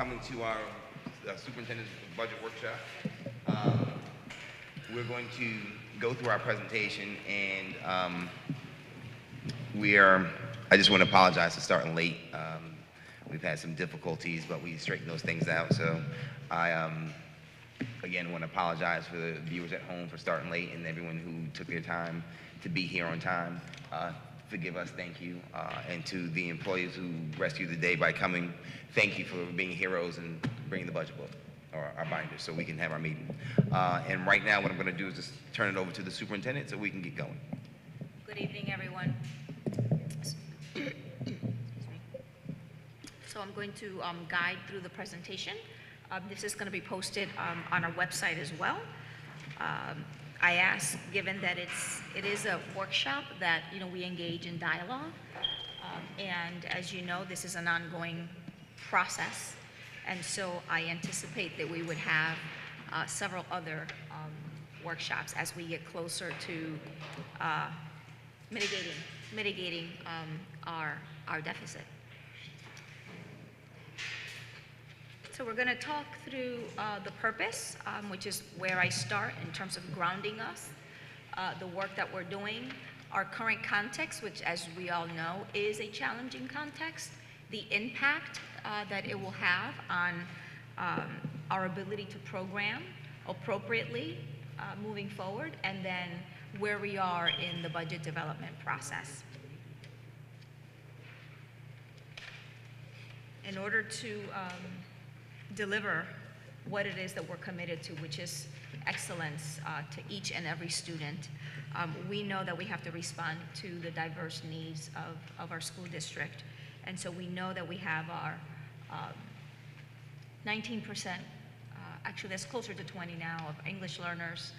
coming to our superintendent's budget workshop. We're going to go through our presentation, and I just want to apologize for starting late. We've had some difficulties, but we straightened those things out. So I, again, want to apologize for the viewers at home for starting late and everyone who took their time to be here on time. Forgive us, thank you. And to the employees who rescued the day by coming, thank you for being heroes and bringing the budget book or our binder so we can have our meeting. And right now what I'm going to do is just turn it over to the superintendent so we can get going. Good evening, everyone. So I'm going to guide through the presentation. This is going to be posted on our website as well. I ask, given that it is a workshop, that we engage in dialogue, and as you know, this is an ongoing process, and so I anticipate that we would have several other workshops as we get closer to mitigating our deficit. So we're going to talk through the purpose, which is where I start in terms of grounding us, the work that we're doing, our current context, which, as we all know, is a challenging context, the impact that it will have on our ability to program appropriately moving forward, and then where we are in the budget development process. In order to deliver what it is that we're committed to, which is excellence to each and every student, we know that we have to respond to the diverse needs of our school district. And so we know that we have our 19%, actually that's closer to 20 now, of English learners,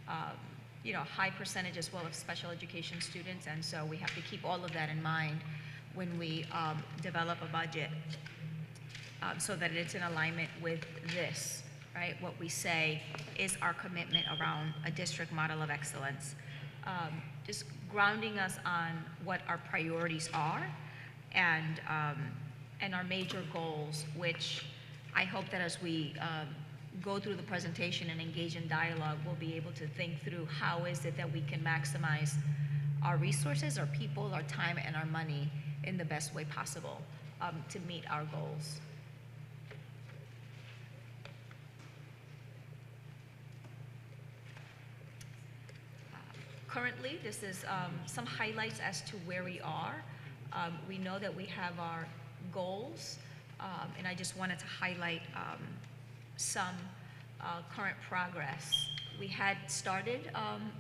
high percentage as well of special education students, and so we have to keep all of that in mind when we develop a budget. So that it's in alignment with this, right? What we say is our commitment around a district model of excellence. Just grounding us on what our priorities are and our major goals, which I hope that as we go through the presentation and engage in dialogue, we'll be able to think through how is it that we can maximize our resources, our people, our time, and our money in the best way possible to meet our goals. Currently, this is some highlights as to where we are. We know that we have our goals, and I just wanted to highlight some current progress. We had started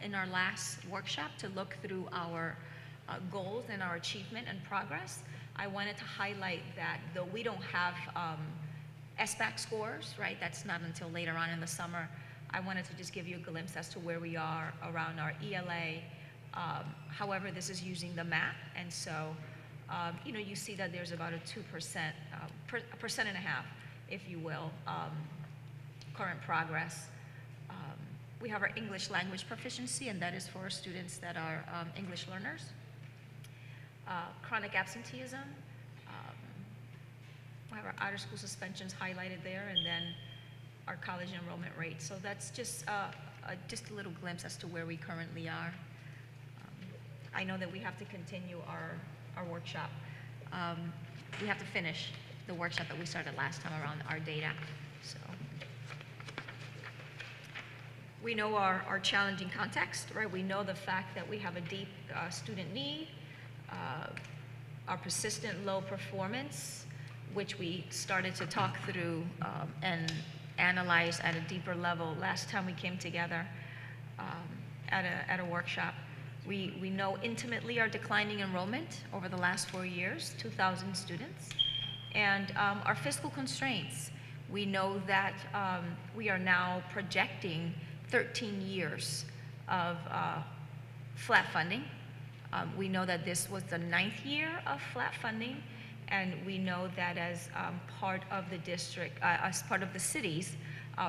in our last workshop to look through our goals and our achievement and progress. I wanted to highlight that though we don't have SBAC scores, right? That's not until later on in the summer. I wanted to just give you a glimpse as to where we are around our ELA. However, this is using the map, and so you see that there's about a 2%, a percent and a half, if you will, current progress. We have our English language proficiency, and that is for students that are English learners. Chronic absenteeism. We have our out of school suspensions highlighted there, and then our college enrollment rate. So that's just a little glimpse as to where we currently are. I know that we have to continue our workshop. We have to finish the workshop that we started last time around our data. So we know our challenging context, right? We know the fact that we have a deep student need, our persistent low performance, which we started to talk through and analyze at a deeper level last time we came together at a workshop. We know intimately our declining enrollment over the last 4 years, 2,000 students, and our fiscal constraints. We know that we are now projecting 13 years of flat funding. We know that this was the 9th year of flat funding, and we know that as part of the district, as part of the city's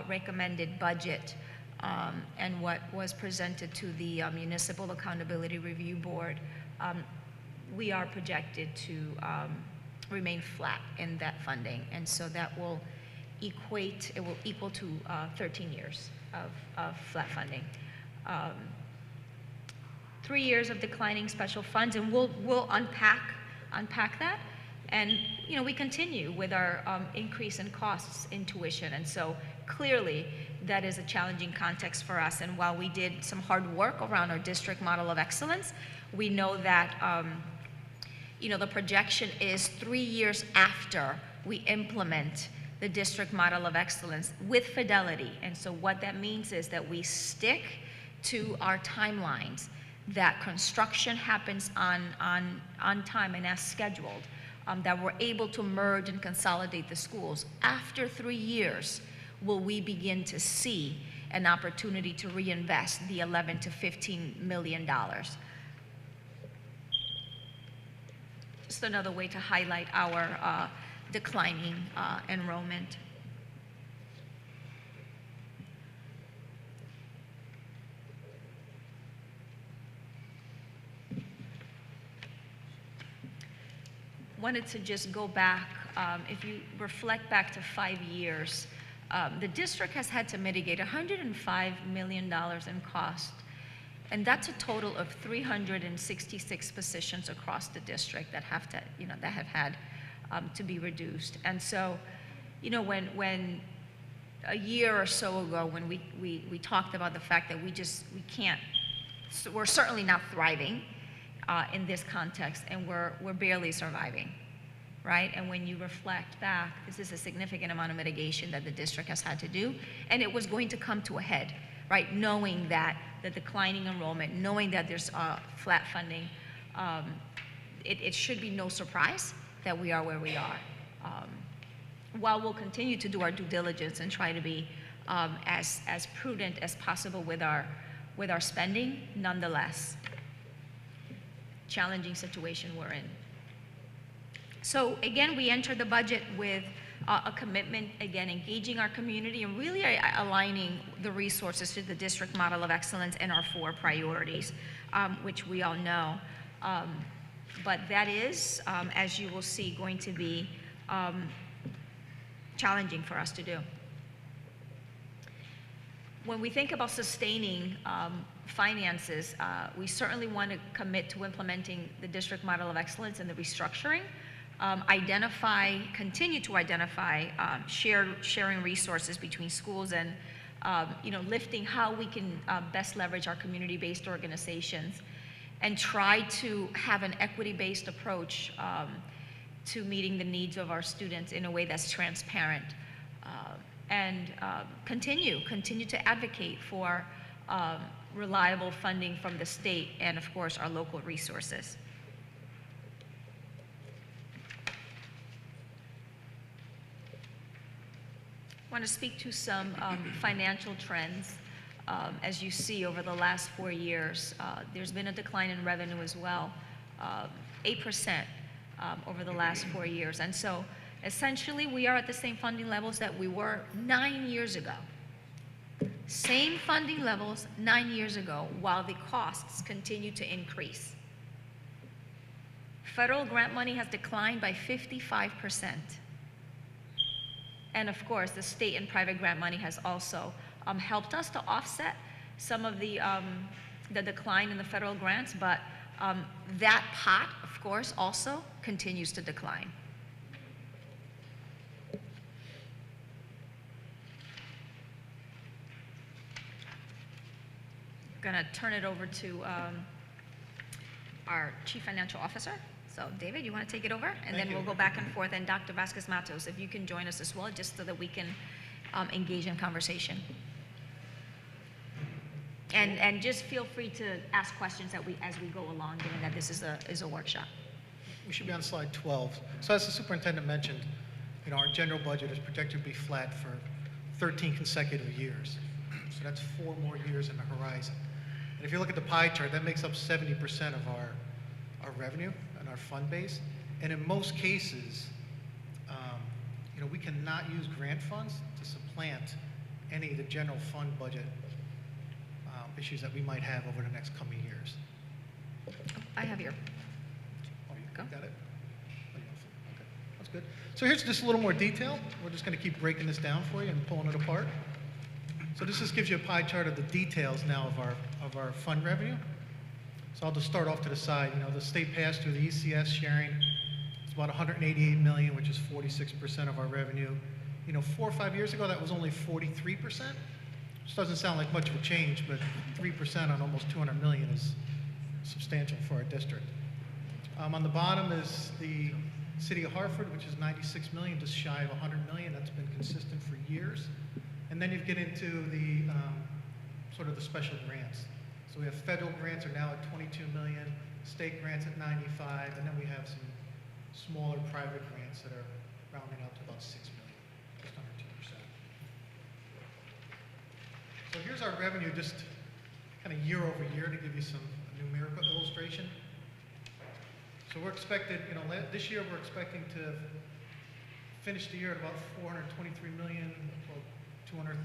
recommended budget and what was presented to the Municipal Accountability Review Board, we are projected to remain flat in that funding, and so that will it will equal to 13 years of flat funding. 3 years of declining special funds, and we'll unpack that. And we continue with our increase in costs in tuition, and so clearly that is a challenging context for us. And while we did some hard work around our district model of excellence, we know that the projection is 3 years after we implement the district model of excellence with fidelity. And so what that means is that we stick to our timelines, that construction happens on time and as scheduled, that we're able to merge and consolidate the schools. After 3 years, will we begin to see an opportunity to reinvest the $11 to $15 million. Just another way to highlight our declining enrollment. Wanted to just go back, if you reflect back to 5 years, the district has had to mitigate $105 million in cost, and that's a total of 366 positions across the district that have to, that have had to be reduced. And so, when a year or so ago, when we talked about the fact that we're certainly not thriving in this context, and we're barely surviving, right? And when you reflect back, this is a significant amount of mitigation that the district has had to do, and it was going to come to a head, right? Knowing that the declining enrollment, knowing that there's flat funding, it should be no surprise that we are where we are. While we'll continue to do our due diligence and try to be as prudent as possible with our spending, nonetheless, challenging situation we're in. So again, we entered the budget with a commitment, again, engaging our community and really aligning the resources to the district model of excellence and our 4 priorities, which we all know. But that is, as you will see, going to be challenging for us to do. When we think about sustaining finances, we certainly want to commit to implementing the district model of excellence and the restructuring, continue to identify sharing resources between schools, and lifting how we can best leverage our community-based organizations, and try to have an equity-based approach to meeting the needs of our students in a way that's transparent, and continue to advocate for reliable funding from the state and, of course, our local resources. I want to speak to some financial trends. As you see, over the last 4 years, there's been a decline in revenue as well, 8% over the last 4 years. And so essentially, we are at the same funding levels that we were 9 years ago. Same funding levels 9 years ago, while the costs continue to increase. Federal grant money has declined by 55%. And of course, the state and private grant money has also helped us to offset some of the decline in the federal grants, but that pot, of course, also continues to decline. I'm going to turn it over to our Chief Financial Officer. So David, you want to take it over? And then we'll go back and forth. And Dr. Vasquez-Matos, if you can join us as well, just so that we can engage in conversation. And just feel free to ask questions as we go along, given that this is a workshop. We should be on slide 12. So as the superintendent mentioned, our general budget is projected to be flat for 13 consecutive years. So that's 4 more years in the horizon. And if you look at the pie chart, that makes up 70% of our revenue and our fund base. And in most cases, we cannot use grant funds to supplant any of the general fund budget issues that we might have over the next coming years. I have your. Oh, you got it? Oh, you okay. That's That's good. So here's just a little more detail. We're just going to keep breaking this down for you and pulling it apart. So this just gives you a pie chart of the details now of our fund revenue. So I'll just start off to the side. You know, the state passed through the ECS sharing. It's about 188 million, which is 46% of our revenue. You know, 4 or 5 years ago, that was only 43%. Which doesn't sound like much of a change, but 3% on almost 200 million is substantial for our district. On the bottom is the city of Hartford, which is 96 million, just shy of 100 million. That's been consistent for years. And then you get into the sort of the special grants. So we have federal grants are now at 22 million, state grants at 95, and then we have some smaller private grants that are rounding out to about 6 million, just under 2%. So here's our revenue just kind of year over year to give you some numerical illustration. So we're expected, you know, this year we're expecting to finish the year at about 423 million, well, 200,000.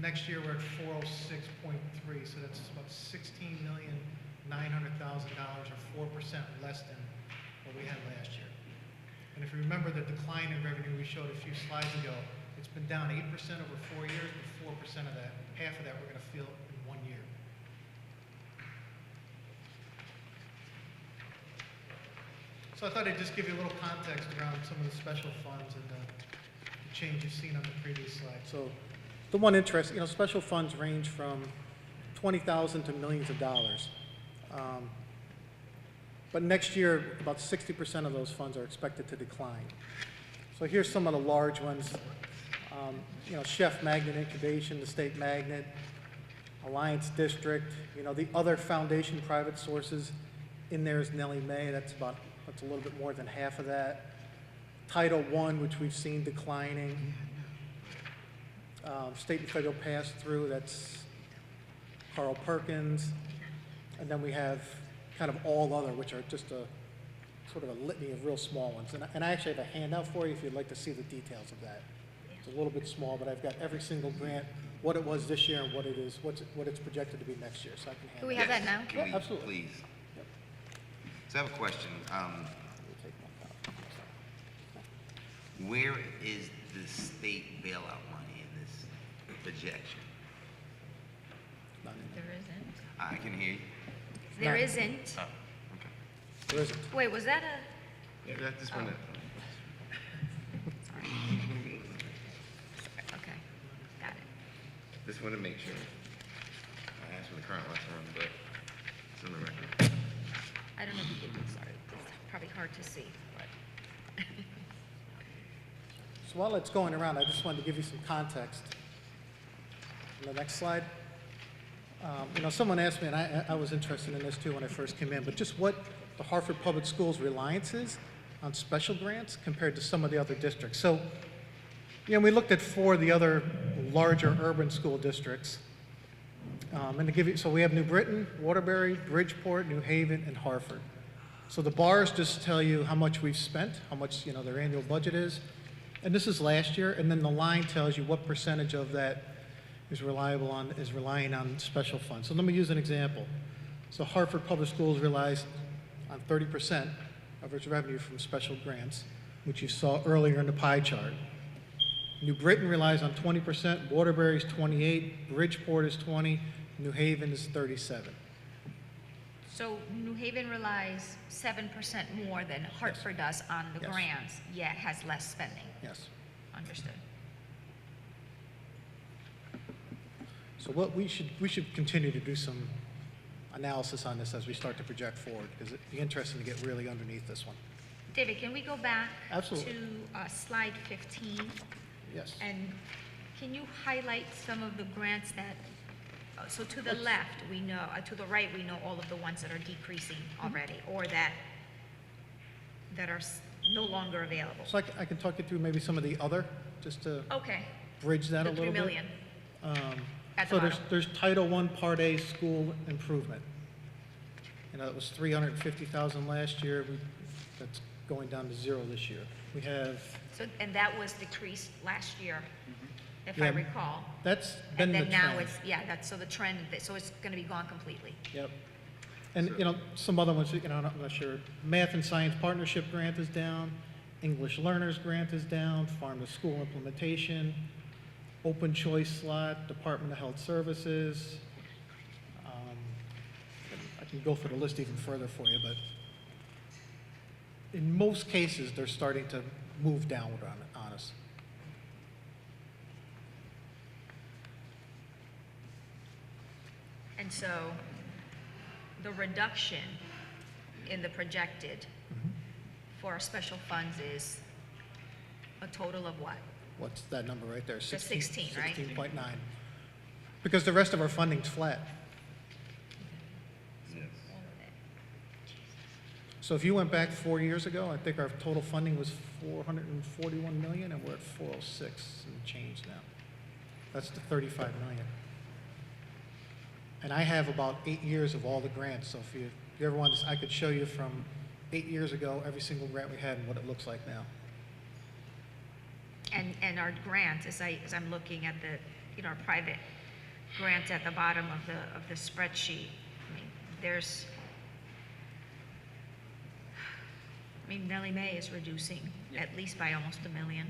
Next year we're at 406.3, so that's about $16,900,000 or 4% less than what we had last year. And if you remember the decline in revenue we showed a few slides ago, it's been down 8% over 4 years, but 4% of that, half of that we're going to feel in 1 year. So I thought I'd just give you a little context around some of the special funds and the change you've seen on the previous slide. So the one interest, you know, special funds range from $20,000 to millions of dollars. But next year, about 60% of those funds are expected to decline. So here's some of the large ones. You know, Chef Magnet Incubation, the State Magnet, Alliance District, you know, the other foundation private sources in there is Nellie Mae, that's a little bit more than half of that. Title I, which we've seen declining. State and federal pass-through, that's Carl Perkins. And then we have kind of all other, which are just a sort of a litany of real small ones. And I actually have a handout for you if you'd like to see the details of that. It's a little bit small, but I've got every single grant, what it was this year and what it is, what it's projected to be next year. So I can hand Can we that. have that now? Can we, absolutely. please? Yep. So I have a question. We'll take one out. Where is the state bailout money in this projection? Not in There isn't. I can hear you. There Right. isn't. Oh, okay. There isn't. Wait, was that a? Yeah, that just wanted. Sorry. Okay, got it. Just want to make sure. I asked for the current last one, but it's on the record. I don't know if you did, sorry. It's probably hard to see, but. So while it's going around, I just wanted to give you some context. On the next slide. You know, someone asked me, and I was interested in this too when I first came in, but just what the Hartford Public Schools reliance is on special grants compared to some of the other districts. So, you know, we looked at 4 of the other larger urban school districts. And to give you, so we have New Britain, Waterbury, Bridgeport, New Haven, and Hartford. So the bars just tell you how much we've spent, how much, you know, their annual budget is. And this is last year, and then the line tells you what percentage of that is relying on special funds. So let me use an example. So Hartford Public Schools relies on 30% of its revenue from special grants, which you saw earlier in the pie chart. New Britain relies on 20%, Waterbury is 28%, Bridgeport is 20%, New Haven is 37%. So New Haven relies 7% more than Hartford does on the Yes. grants, yet has less spending. Yes. Understood. So what we should continue to do some analysis on this as we start to project forward, because it'd be interesting to get really underneath this one. David, can we go back Absolutely. to slide 15? Yes. And can you highlight some of the grants that, so to the left, we know, to the right, we know all of the ones that are decreasing already, or that are no longer available? So I can talk you through maybe some of the other, just to Okay, bridge that the a 3 little bit. million. At the So bottom. there's Title I Part A school improvement. You know, it was 350,000 last year. That's going down to 0 this year. We have, So, and that was decreased last year, if I Yeah. recall. that's been And the then now trend. it's, yeah, that's, so the trend, so it's going to be gone completely. Yep. And, you know, some other ones, you know, I'm not sure. Math and Science Partnership Grant is down. English Learners Grant is down, Farm to School Implementation, Open Choice Slot, Department of Health Services. I can go through the list even further for you, but in most cases, they're starting to move downward on us. And so the reduction in the projected for our special funds is a total of what? What's that number right there? The 16, right? 16.9. Because the rest of our funding's flat. So if you went back 4 years ago, I think our total funding was 441 million, and we're at 406 and change now. That's the 35 million. And I have about 8 years of all the grants, so if you ever want this, I could show you from 8 years ago, every single grant we had and what it looks like now. And our grants, as I'm looking at the, our private grants at the bottom of the spreadsheet, there's, Nellie Mae is reducing at least by almost $1 million.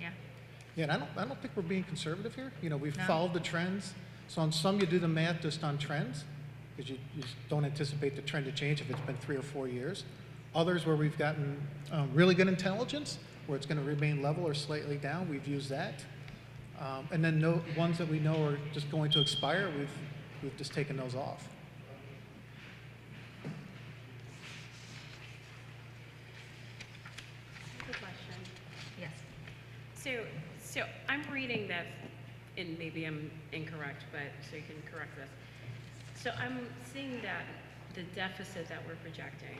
Yeah. Yeah, and I don't think we're being conservative here. We've No. followed the trends. So on some, you do the math just on trends, because you just don't anticipate the trend to change if it's been 3 or 4 years. Others where we've gotten really good intelligence, where it's going to remain level or slightly down, we've used that. And then ones that we know are just going to expire, we've just taken those off. Good question. Yes. So I'm reading that, and maybe I'm incorrect, but so you can correct this. So I'm seeing that the deficit that we're projecting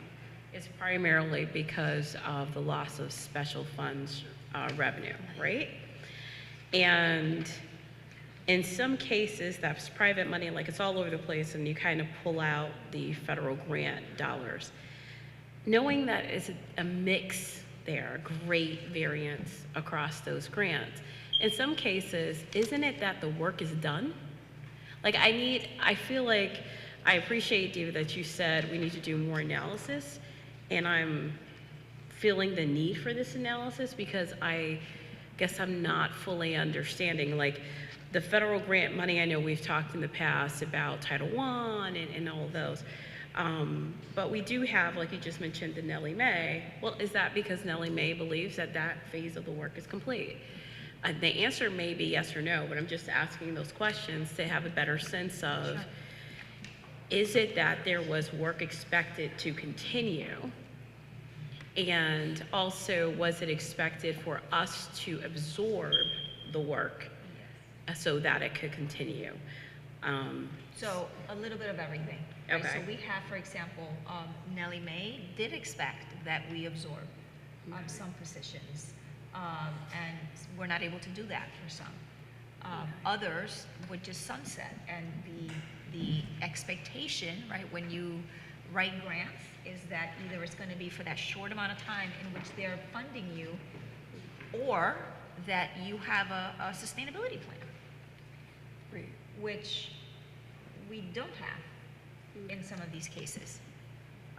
is primarily because of the loss of special funds revenue, right? And in some cases, that's private money, like it's all over the place, and you kind of pull out the federal grant dollars. Knowing that it's a mix there, great variance across those grants. In some cases, isn't it that the work is done? Like I feel like, I appreciate, David, that you said we need to do more analysis, and I'm feeling the need for this analysis because I guess I'm not fully understanding. Like the federal grant money, I know we've talked in the past about Title I and all of those. But we do have, like you just mentioned, the Nellie Mae. Well, is that because Nellie Mae believes that that phase of the work is complete? The answer may be yes or no, but I'm just asking those questions to have a better sense of, Sure. Is it that there was work expected to continue? And also, was it expected for us to absorb the work so that it could continue? So a little bit of everything. Right? Okay. So we have, for example, Nellie Mae did expect that we absorb some positions, and we're not able to do that for some. Others would just sunset, and the expectation, right, when you write grants, is that either it's going to be for that short amount of time in which they're funding you, or that you have a sustainability plan, Right. which we don't have in some of these cases.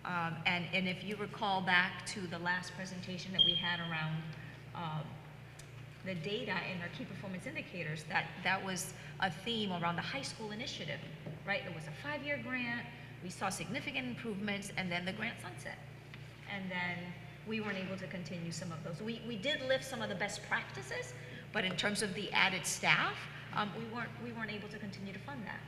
And if you recall back to the last presentation that we had around the data in our key performance indicators, that was a theme around the high school initiative, right? It was a 5-year grant, we saw significant improvements, and then the grant sunset. And then we weren't able to continue some of those. We did lift some of the best practices, but in terms of the added staff, we weren't able to continue to fund that.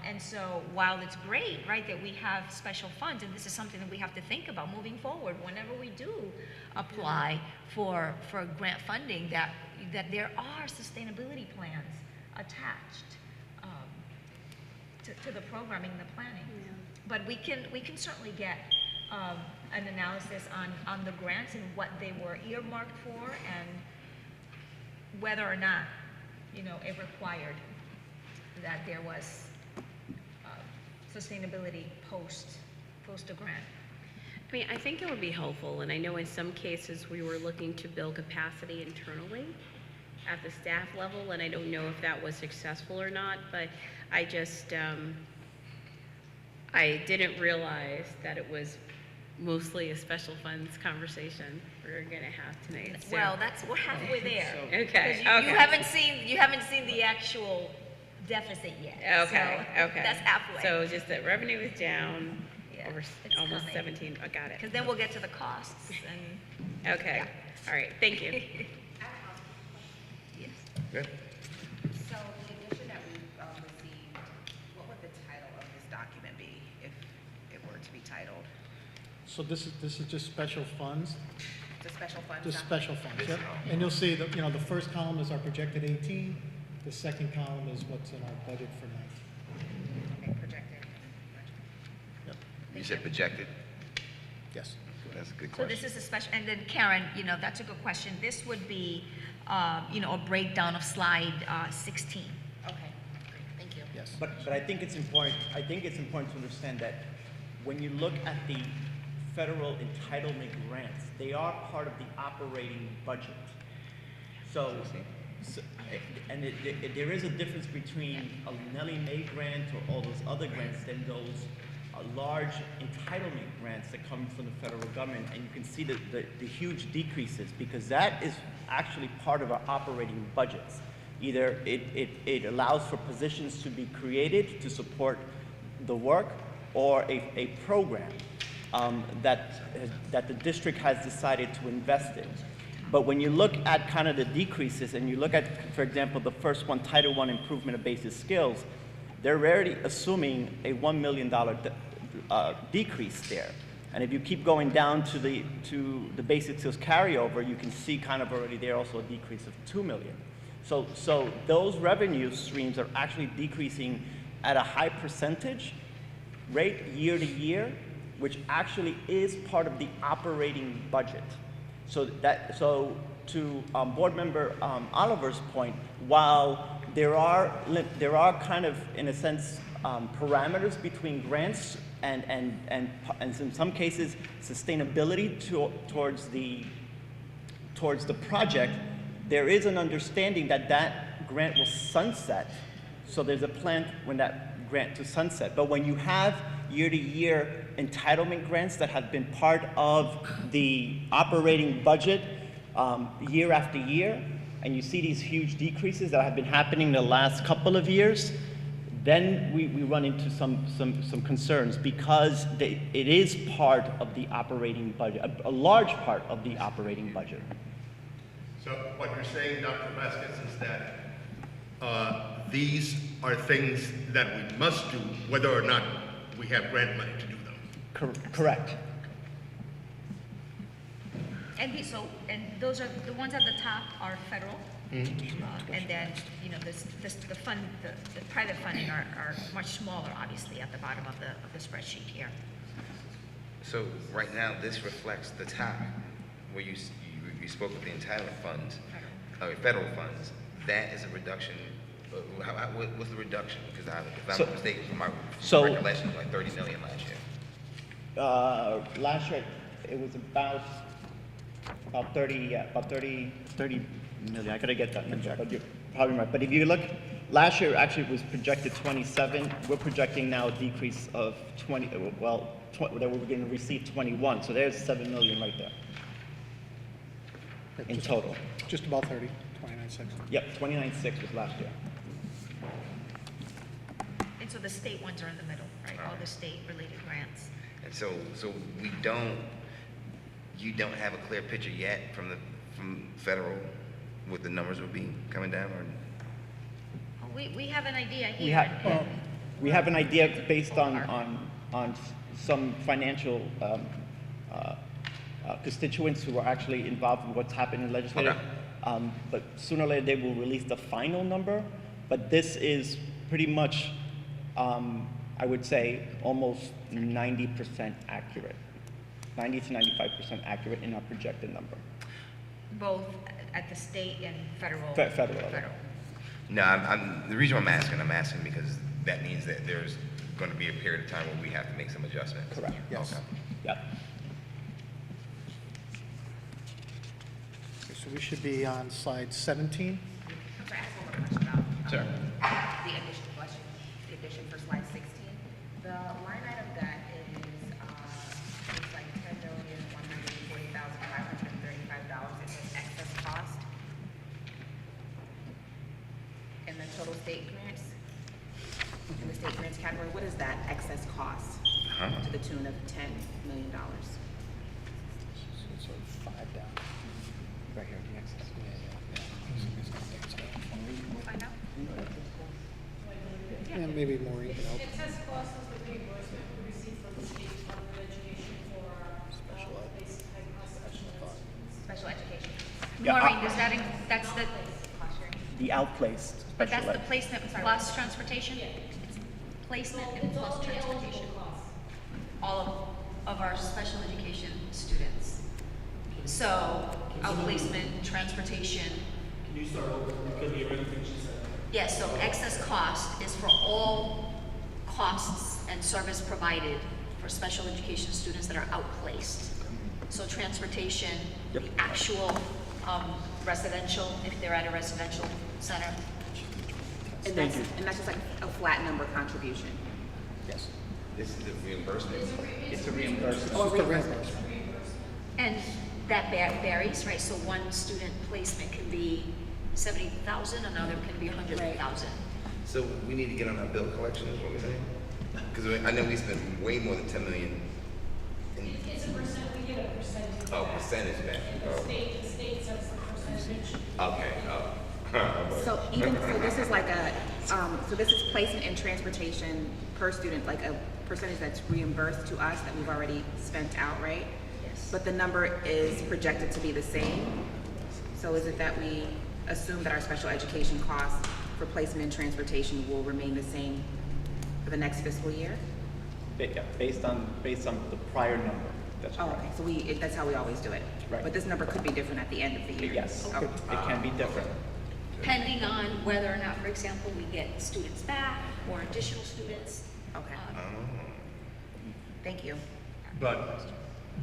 And so while it's great, right, that we have special funds, and this is something that we have to think about moving forward whenever we do apply for grant funding, that there are sustainability plans attached to the programming, the planning. Yeah. But we can certainly get an analysis on the grants and what they were earmarked for, and whether or not, it required that there was sustainability post a grant. I think it would be helpful, and I know in some cases we were looking to build capacity internally at the staff level, and I don't know if that was successful or not, but I just, I didn't realize that it was mostly a special funds conversation we're going to have tonight. So- Well, we're halfway there. Okay, 'Cause you okay. you haven't seen the actual deficit yet. Okay, So okay. that's halfway. So just that revenue is down Yeah, over it's almost coming. 17, I got it. Because then we'll get to the costs and, Okay, all right, thank you. yes. Good. So the addition that we've received, what would the title of this document be if it were to be titled? So this is just special funds, It's a special fund just document? special funds, yep. And you'll see that, the first column is our projected 18, the second column is what's in our budget for 19. Okay, projected. Yep, You said projected? yes. That's a good So this question. is a special, and then Karen, that's a good question. This would be, a breakdown of slide 16. Okay, great, thank you. Yes. But I think it's important, to understand that when you look at the federal entitlement grants, they are part of the operating budget. So, there is a difference between a Nellie Mae grant or all those other grants than those large entitlement grants that come from the federal government, and you can see the huge decreases because that is actually part of our operating budgets. Either it allows for positions to be created to support the work, or a program that the district has decided to invest in. But when you look at kind of the decreases, and you look at, for example, the first one, Title I Improvement of Basic Skills, they're already assuming a $1 million decrease there. And if you keep going down to the basic skills carryover, you can see kind of already there also a decrease of $2 million. So those revenue streams are actually decreasing at a high percentage rate year to year, which actually is part of the operating budget. So to Board Member Oliver's point, while there are kind of, in a sense, parameters between grants and in some cases sustainability towards the project, there is an understanding that grant will sunset. So there's a plan when that grant to sunset. But when you have year-to-year entitlement grants that have been part of the operating budget year after year, and you see these huge decreases that have been happening the last couple of years, then we run into some concerns because it is part of the operating budget, a large part of the operating budget. So what you're saying, Dr. Vasquez, is that these are things that we must do whether or not we have grant money to do them. Correct. And those are, the ones at the top are federal. And then, the fund, the private funding are much smaller, obviously, at the bottom of the spreadsheet here. So right now, this reflects the top, where you spoke of the entitlement funds, federal funds. That is a reduction. What's the reduction? Because if I'm not mistaken, from my recollection, it was like 30 million last year. Last year, it was about 30 million. I gotta get that number, but you're probably right. But if you look, last year actually was projected 27. We're projecting now a decrease of 20. That we're going to receive 21. So there's 7 million right there in total. Just about 30, 29.6. Yep, 29.6 was last year. And so the state ones are in the middle, right? All the state-related grants. And so you don't have a clear picture yet from federal, what the numbers will be coming down, or? We have an idea here. We have an idea based on some financial constituents who are actually involved in what's happening in the legislature. Okay. But sooner or later they will release the final number. But this is pretty much, I would say, almost 90% accurate. 90 to 95% accurate in our projected number. Both at the state and federal. Federal. No, the reason I'm asking because that means that there's going to be a period of time where we have to make some adjustments. Correct. Yes. Okay. Yep. Okay, so we should be on slide 17. I'm sorry, I have one more question about Sure. the addition for slide 16. The line item that is like state grants, in the state grants category, what is that excess cost to the tune of $10 million? So 5 down. Right here, the excess. We'll find out. Yeah, maybe Maureen can help. Excess cost is the reimbursement we receive from the state Department of Education for Special ed. basic high-cost special ed. Special education. Yeah, Maureen, does that, that's the, The outplaced but special that's the ed. placement plus transportation? It's placement and plus transportation. All of our special education students. So, outplacement, transportation. Can you start over? Because the original thing she said. Yes, so excess cost is for all costs and service provided for special education students that are outplaced. So transportation, Yep. the actual residential, if they're at a residential center. And Thank that's, you. and that's just like a flat number contribution? Yes. This is the reimbursement. It's a reimbursement. Or reimbursement? And that varies, right? So one student placement can be 70,000, another can be 100,000. So we need to get on our bill collection, is what we're saying? Because I know we spent way more than 10 million in, It's a percent, we get a percentage. oh, back. percentage back. And Oh, the state sets the percentage. okay, oh. So so this is like a, so this is placement and transportation per student, like a percentage that's reimbursed to us that we've already spent out, right? Yes. But the number is projected to be the same. So is it that we assume that our special education costs for placement and transportation will remain the same for the next fiscal year? Yeah, based on the prior number. That's Oh, correct. okay, so that's how we always do it? Right. But this number could be different at the end of the year? Yes, Okay. it can be different. Depending on whether or not, for example, we get students back or additional students. Okay, Oh. thank you. But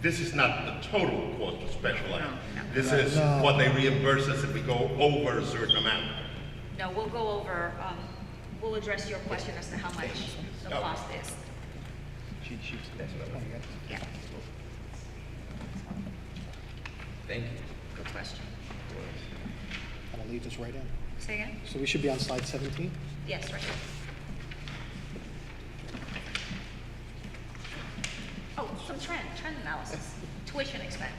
this is not the total cost of special ed. No. This is No. what they reimburse us if we go over a certain amount. No, we'll go over, we'll address your question as to how much the Oh. cost is. That's what I want. Yeah, Thank you. good question. I'm gonna leave this right in. Say again? So we should be on slide 17. Yes, right here. Oh, some trend analysis, tuition expense.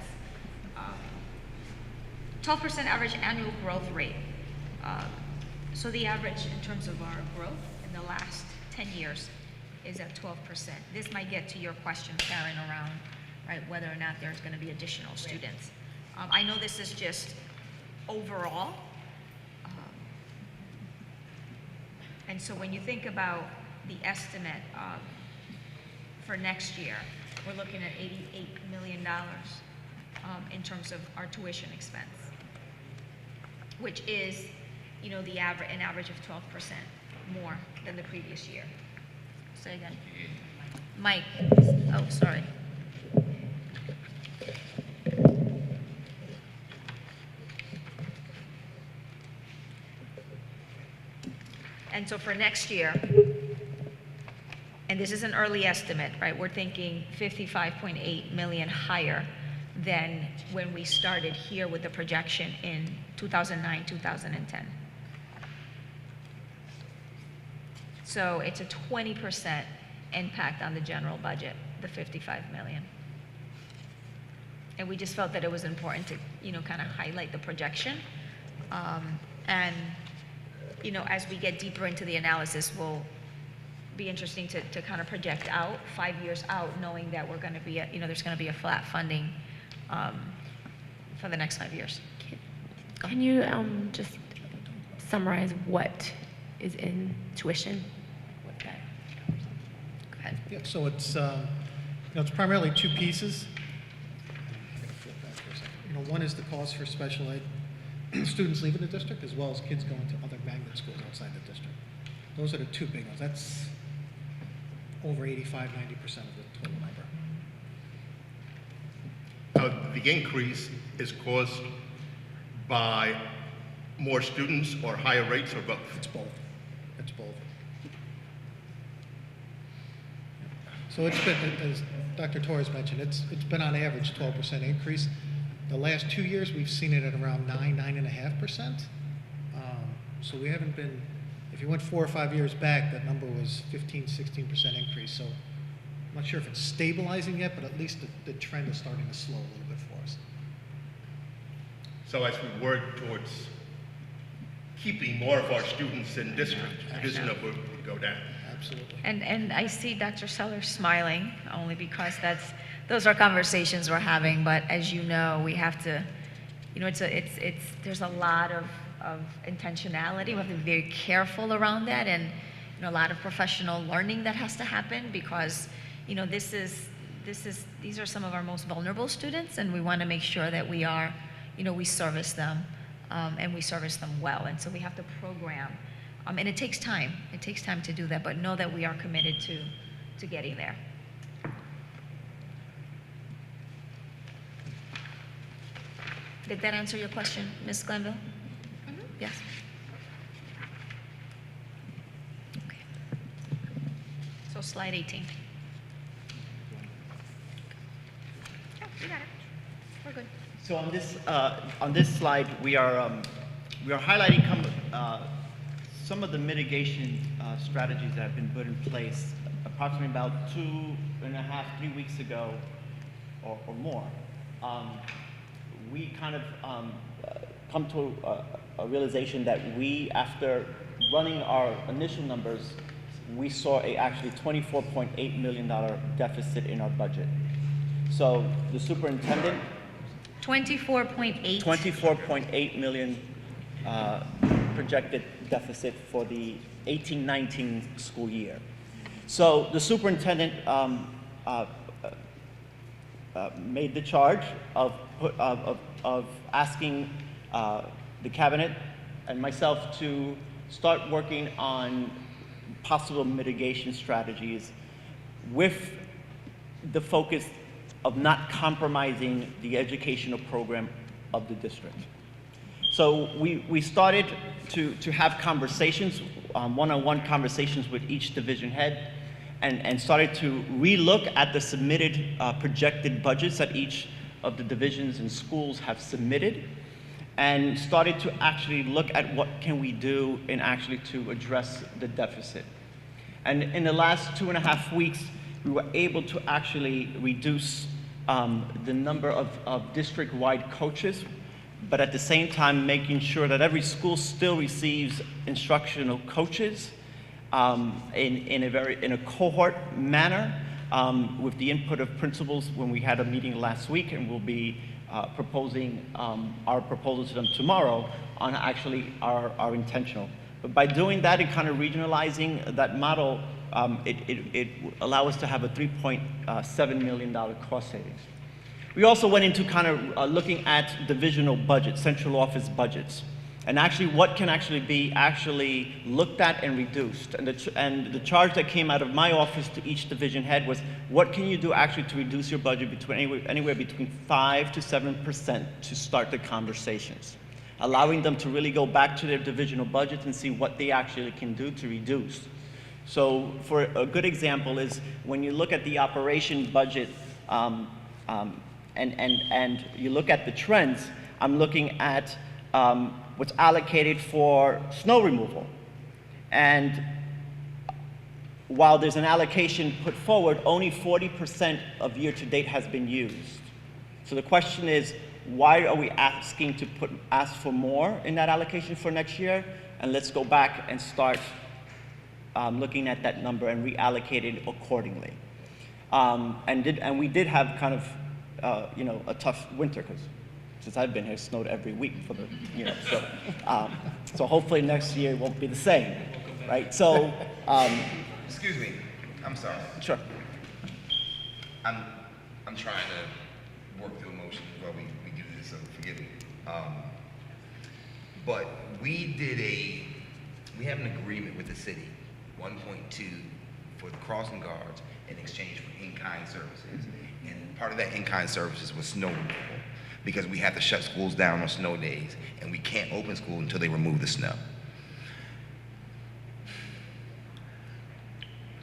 12% average annual growth rate. So the average in terms of our growth in the last 10 years is at 12%. This might get to your question, Karen, around, right, whether or not there's gonna be additional students. I know this is just overall. And so when you think about the estimate for next year, we're looking at $88 million in terms of our tuition expense, which is, you know, an average of 12% more than the previous year. Say again. Mike, oh, sorry. And so for next year, and this is an early estimate, right? We're thinking 55.8 million higher than when we started here with the projection in 2009, 2010. So it's a 20% impact on the general budget, the 55 million. And we just felt that it was important to, you know, kind of highlight the projection. And, you know, as we get deeper into the analysis, will be interesting to kind of project out 5 years out, knowing that we're going to be, there's going to be a flat funding for the next 5 years. Can you just summarize what is in tuition? What that covers? Go ahead. Yeah, so it's, it's primarily two pieces. I'm gonna flip back for a second. One is the cost for special ed students leaving the district, as well as kids going to other magnet schools outside the district. Those are the two big ones. That's over 85-90% of the total number. The increase is caused by more students or higher rates or both? It's both. It's both. So it's been, as Dr. Torres mentioned, it's been on average 12% increase. The last 2 years, we've seen it at around 9.5%. So we haven't been If you went 4 or 5 years back, that number was 15, 16% increase. So I'm not sure if it's stabilizing yet, but at least the trend is starting to slow a little bit for us. So as we work towards keeping more of our students in district, this number would go down. Absolutely. And I see Dr. Sellers smiling, only because those are conversations we're having, but as you know, we have to, there's a lot of intentionality. We have to be very careful around that, and a lot of professional learning that has to happen, because these are some of our most vulnerable students, and we want to make sure that we are, we service them, and we service them well. And so we have to program, and it takes time. It takes time to do that, but know that we are committed to getting there. Did that answer your question, Ms. Glenville? Yes. Okay. So slide 18. Yeah, you got it. We're good. So on this slide, we are highlighting some of the mitigation strategies that have been put in place approximately about 2.5, 3 weeks ago, or more. We kind of come to a realization that after running our initial numbers, we saw actually $24.8 million deficit in our budget. So the superintendent, 24.8. $24.8 million projected deficit for the 18-19 school year. So the superintendent made the charge of asking the cabinet and myself to start working on possible mitigation strategies with the focus of not compromising the educational program of the district. So we started to have conversations, one-on-one conversations with each division head, and started to relook at the submitted projected budgets that each of the divisions and schools have submitted, and started to actually look at what can we do in actually to address the deficit. And in the last 2.5 weeks, we were able to actually reduce the number of district-wide coaches, but at the same time making sure that every school still receives instructional coaches in a cohort manner, with the input of principals when we had a meeting last week, and we'll be proposing our proposal to them tomorrow on actually our intentional. But by doing that and kind of regionalizing that model, it allow us to have a $3.7 million cost savings. We also went into kind of looking at divisional budgets, central office budgets, and actually what can actually be looked at and reduced. And the charge that came out of my office to each division head was, what can you do actually to reduce your budget anywhere between 5 to 7% to start the conversations, allowing them to really go back to their divisional budgets and see what they actually can do to reduce. So for a good example is when you look at the operation budget, and you look at the trends, I'm looking at what's allocated for snow removal. And while there's an allocation put forward, only 40% of year-to-date has been used. So the question is, why are we asking to ask for more in that allocation for next year? And let's go back and start looking at that number and reallocate it accordingly. And we did have kind of a tough winter, because since I've been here, it snowed every week for the, so hopefully next year it won't be the same, right? So, Excuse me, I'm sorry. sure. I'm trying to work through emotions while we do this, so forgive me. But we have an agreement with the city, 1.2 for the crossing guards in exchange for in-kind services. And part of that in-kind services was snow removal, because we have to shut schools down on snow days, and we can't open school until they remove the snow.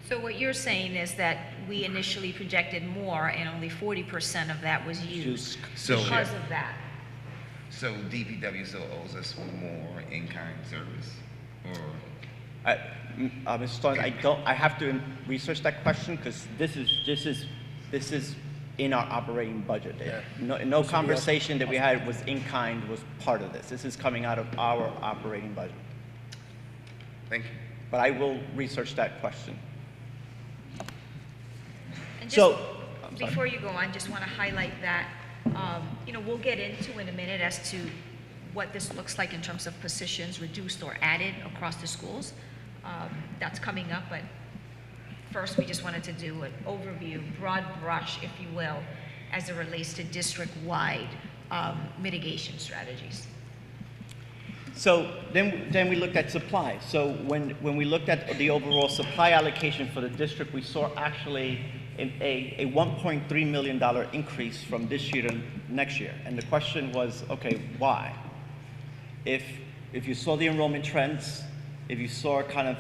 So what you're saying is that we initially projected more, and only 40% of that was used because of that. So DPW still owes us more in-kind service, or? Mr. Stone, I have to research that question because this is in our operating budget. No conversation that we had was in kind was part of this. This is coming out of our operating budget. Thank you. But I will research that question. And just So, I'm sorry. before you go on, just want to highlight that, we'll get into in a minute as to what this looks like in terms of positions reduced or added across the schools. That's coming up, but first we just wanted to do an overview, broad brush, if you will, as it relates to district-wide mitigation strategies. So then we looked at supply. So when we looked at the overall supply allocation for the district, we saw actually a $1.3 million increase from this year to next year. And the question was, okay, why? If you saw the enrollment trends, if you saw kind of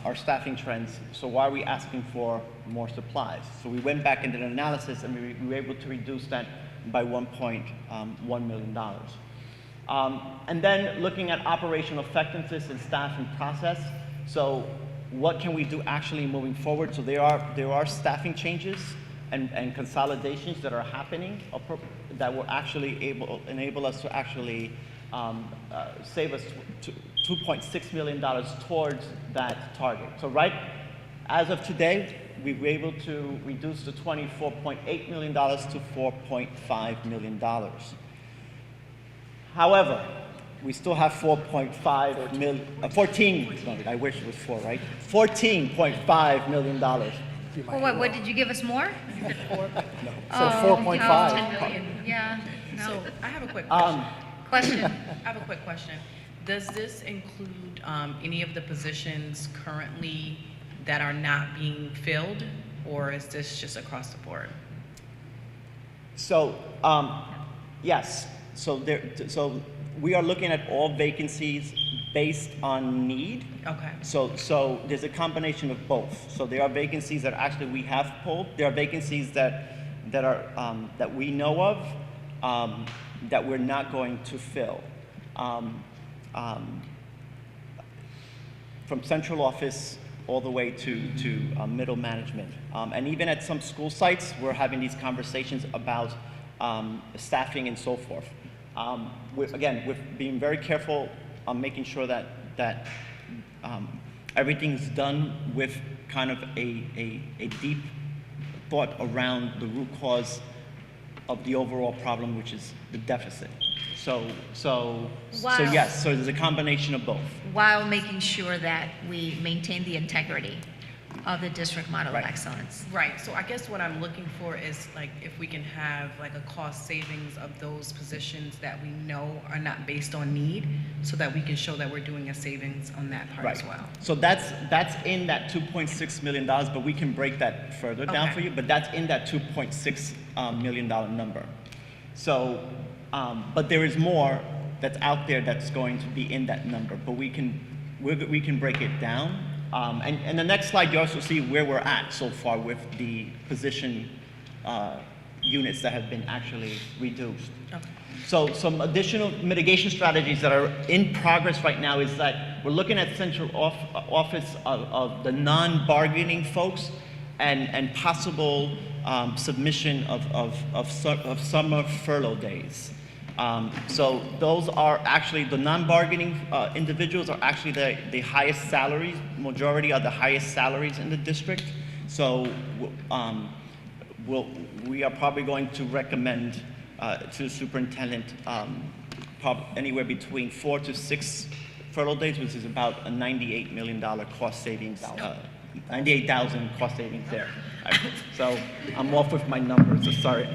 our staffing trends, so why are we asking for more supplies? So we went back and did an analysis, and we were able to reduce that by $1.1 million. And then looking at operational effectiveness and staffing process. So what can we do actually moving forward? So there are staffing changes and consolidations that are happening that will actually enable us to actually save us $2.6 million towards that target. So right as of today, we were able to reduce the $24.8 million to $4.5 million. However, we still have 14, I wish it was 4, right? $14.5 million. Well, what did you give us more? So 4.5. 10 million, yeah. So I have a quick Question. I have a quick question. Does this include any of the positions currently that are not being filled, or is this just across the board? So, yes. So we are looking at all vacancies based on need. Okay. So there's a combination of both. So there are vacancies that actually we have pulled. There are vacancies that we know of that we're not going to fill. From central office all the way to middle management. And even at some school sites, we're having these conversations about staffing and so forth. We're being very careful on making sure that everything's done with kind of a deep thought around the root cause of the overall problem, which is the deficit. So yes, so there's a combination of both. While making sure that we maintain the integrity of the district model of excellence. Right, so I guess what I'm looking for is like if we can have like a cost savings of those positions that we know are not based on need, so that we can show that we're doing a savings on that part as well. So that's in that $2.6 million, but we can break that further down for you, but that's in that $2.6 million number. So, but there is more that's out there that's going to be in that number, but we can break it down. And the next slide, you also see where we're at so far with the position units that have been actually reduced. Okay. So some additional mitigation strategies that are in progress right now is that we're looking at central office of the non-bargaining folks and possible submission of summer furlough days. So those are actually, the non-bargaining individuals are actually the highest salaries, majority are the highest salaries in the district. So we are probably going to recommend to the superintendent anywhere between 4 to 6 furlough days, which is about a $98 million cost savings, 98,000 cost savings there. So I'm off with my numbers, so sorry.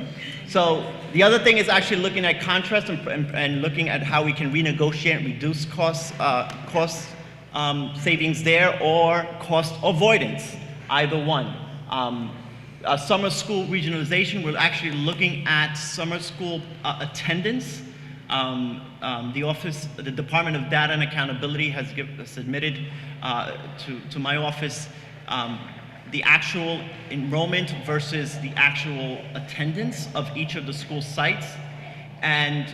So the other thing is actually looking at contrast and looking at how we can renegotiate and reduce cost savings there, or cost avoidance, either one. Summer school regionalization, we're actually looking at summer school attendance. The Department of Data and Accountability has submitted to my office the actual enrollment versus the actual attendance of each of the school sites. and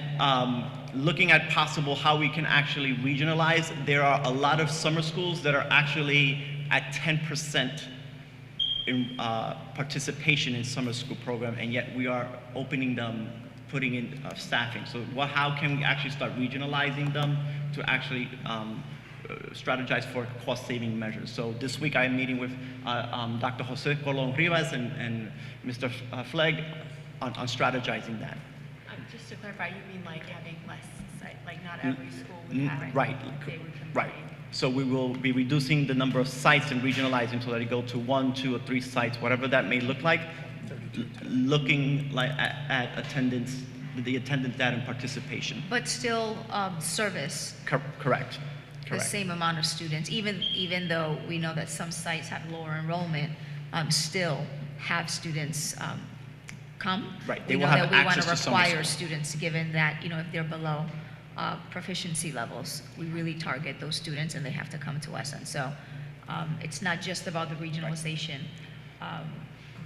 looking at possible how we can actually regionalize. There are a lot of summer schools that are actually at 10% in participation in summer school program, and yet we are opening them, putting in staffing. So how can we actually start regionalizing them to actually strategize for cost-saving measures? So this week I'm meeting with Dr. Jose Colon Rivas and Mr. Flegg on strategizing that. Just to clarify, you mean like having less sites, like not every school would have it? Right, They would combine. right. So we will be reducing the number of sites and regionalizing so that it go to 1, 2, or 3 sites, whatever that may look like, looking like at attendance, the attendance data and participation. But still service Correct. the same amount of students, even though we know that some sites have lower enrollment, still have students come. Right, they We will know have that we want access to to summer require school. students, given that, if they're below proficiency levels, we really target those students and they have to come to us. And so it's not just about the regionalization,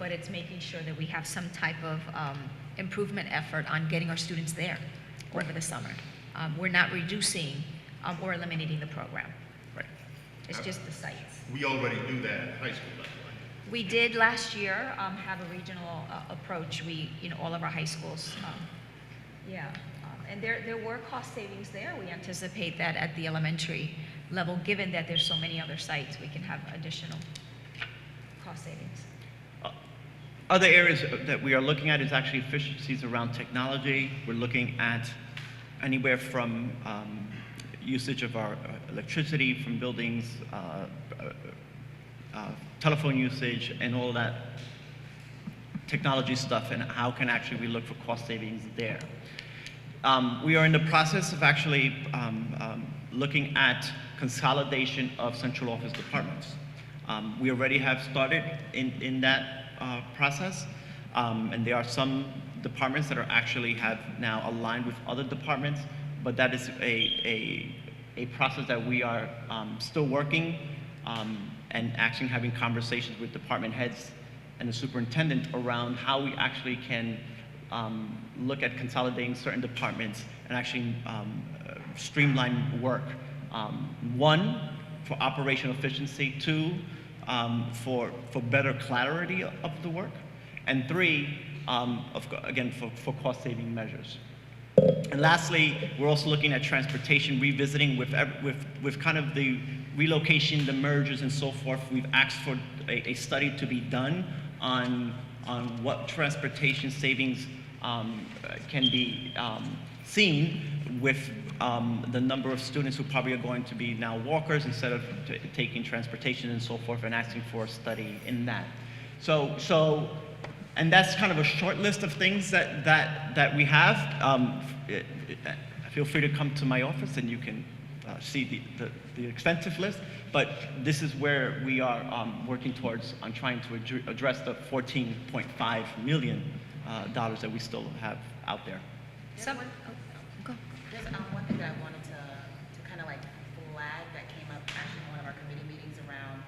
but it's making sure that we have some type of improvement effort on getting our students there over the summer. We're not reducing or eliminating the program. Right. It's just the sites. We already do that at high school level. We did last year have a regional approach. All of our high schools, and there were cost savings there. We anticipate that at the elementary level, given that there's so many other sites, we can have additional cost savings. Other areas that we are looking at is actually efficiencies around technology. We're looking at anywhere from usage of our electricity from buildings, telephone usage, and all that technology stuff, and how can actually we look for cost savings there. We are in the process of actually looking at consolidation of central office departments. We already have started in that process, and there are some departments that are actually have now aligned with other departments, but that is a process that we are still working and actually having conversations with department heads and the superintendent around how we actually can look at consolidating certain departments and actually streamline work. 1, for operational efficiency, 2, for better clarity of the work, and 3, again, for cost-saving measures. And lastly, we're also looking at transportation, revisiting with kind of the relocation, the mergers, and so forth. We've asked for a study to be done on what transportation savings can be seen with the number of students who probably are going to be now walkers instead of taking transportation and so forth, and asking for a study in that. And that's kind of a short list of things that we have. Feel free to come to my office and you can see the extensive list, but this is where we are working towards on trying to address the $14.5 million that we still have out there. There's one thing that I wanted to kind of like flag that came up actually in one of our committee meetings around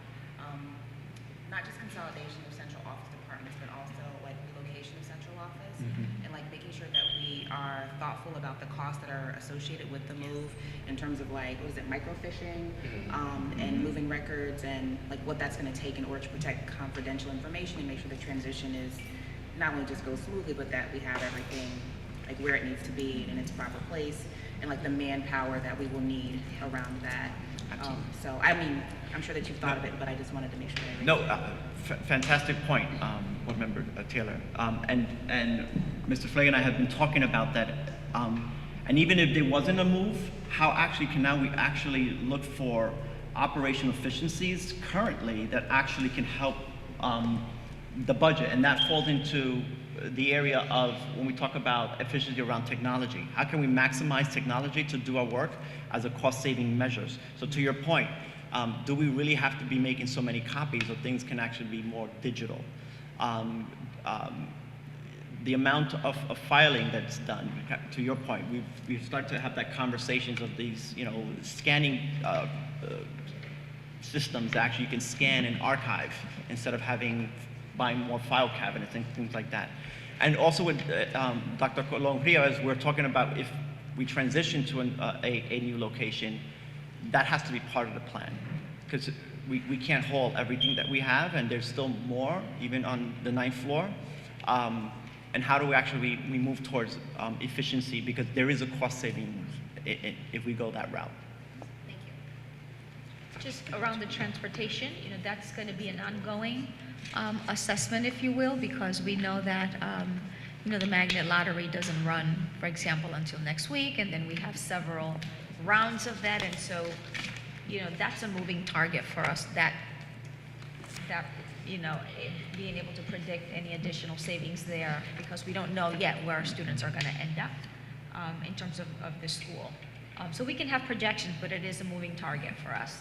not just consolidation of central office departments, but also like relocation of central office, and like making sure that we are thoughtful about the costs that are associated with the move in terms of like, what is it, microfishing, and moving records, and like what that's going to take in order to protect confidential information and make sure the transition is not only just goes smoothly, but that we have everything like where it needs to be in its proper place, and like the manpower that we will need around that. So I mean, I'm sure that you've thought of it, but I just wanted to make sure that fantastic point, Board Member Taylor. And Mr. Flegg and I have been talking about that. And even if there wasn't a move, how actually can now we actually look for operational efficiencies currently that actually can help the budget, and that falls into the area of when we talk about efficiency around technology. How can we maximize technology to do our work as a cost-saving measures? So to your point, do we really have to be making so many copies, or things can actually be more digital? The amount of filing that's done, to your point, we've started to have that conversations of these, scanning systems that actually you can scan and archive instead of buying more file cabinets and things like that. And also with Dr. Colon-Rio, as we're talking about, if we transition to a new location, that has to be part of the plan. Because we can't haul everything that we have, and there's still more, even on the 9th floor. And how do we move towards efficiency? Because there is a cost saving if we go that route. Thank you. Just around the transportation, that's going to be an ongoing assessment, if you will, because we know that, the magnet lottery doesn't run, for example, until next week, and then we have several rounds of that, and so, that's a moving target for us, that being able to predict any additional savings there, because we don't know yet where our students are going to end up in terms of the school. So we can have projections, but it is a moving target for us.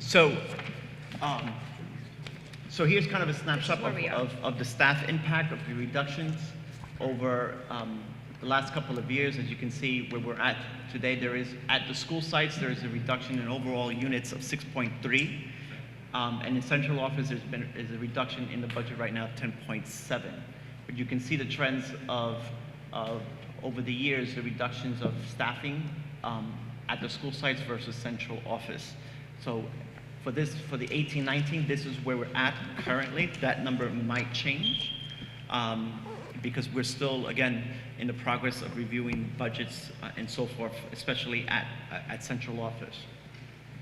So here's kind of a snapshot where we are. of the staff impact of the reductions over the last couple of years. As you can see where we're at today, there is, at the school sites, there is a reduction in overall units of 6.3. And in central office, is a reduction in the budget right now of 10.7. But you can see the trends of over the years, the reductions of staffing at the school sites versus central office. So for the 18-19, this is where we're at currently. That number might change because we're still, again, in the progress of reviewing budgets and so forth, especially at central office.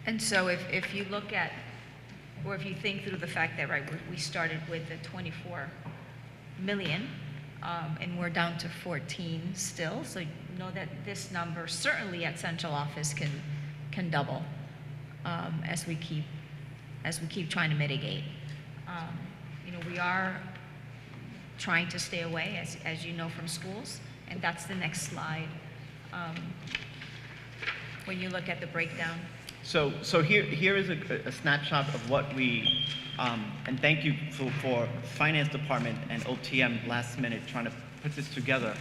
And so if you look at, or if you think through the fact that, right, we started with the 24 million, and we're down to 14 still, so know that this number certainly at central office can double as we keep trying to mitigate. We are trying to stay away, as you know, from schools, and that's the next slide. When you look at the breakdown. So here is a snapshot of what we, and thank you for Finance Department and OTM last minute trying to put this together.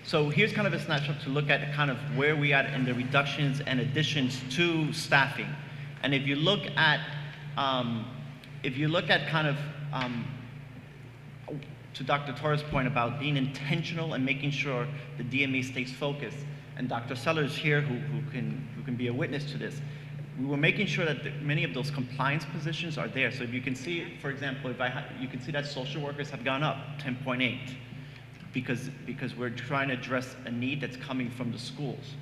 So here's kind of a snapshot to look at kind of where we at in the reductions and additions to staffing. And if you look at kind of, to Dr. Torres' point about being intentional and making sure the DME stays focused, and Dr. Sellers here who can be a witness to this, we were making sure that many of those compliance positions are there. So if you can see, for example, you can see that social workers have gone up 10.8 because we're trying to address a need that's coming from the schools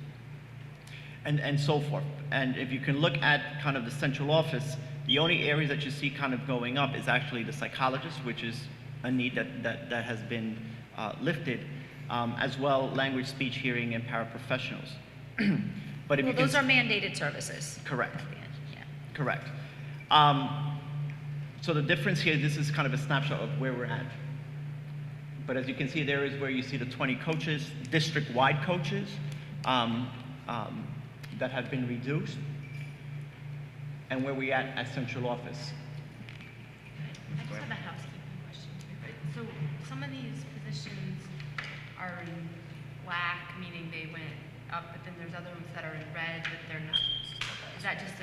and so forth. And if you can look at kind of the central office, the only areas that you see kind of going up is actually the psychologist, which is a need that has been lifted, as well language, speech, hearing, and paraprofessionals. But if Those are mandated services. Correct. Yeah. Correct. So the difference here, this is kind of a snapshot of where we're at. But as you can see, there is where you see the 20 coaches, district-wide coaches, that have been reduced, and where we at central office. I just have a housekeeping question too. So some of these positions are in black, meaning they went up, but then there's other ones that are in red, but they're not. Is that just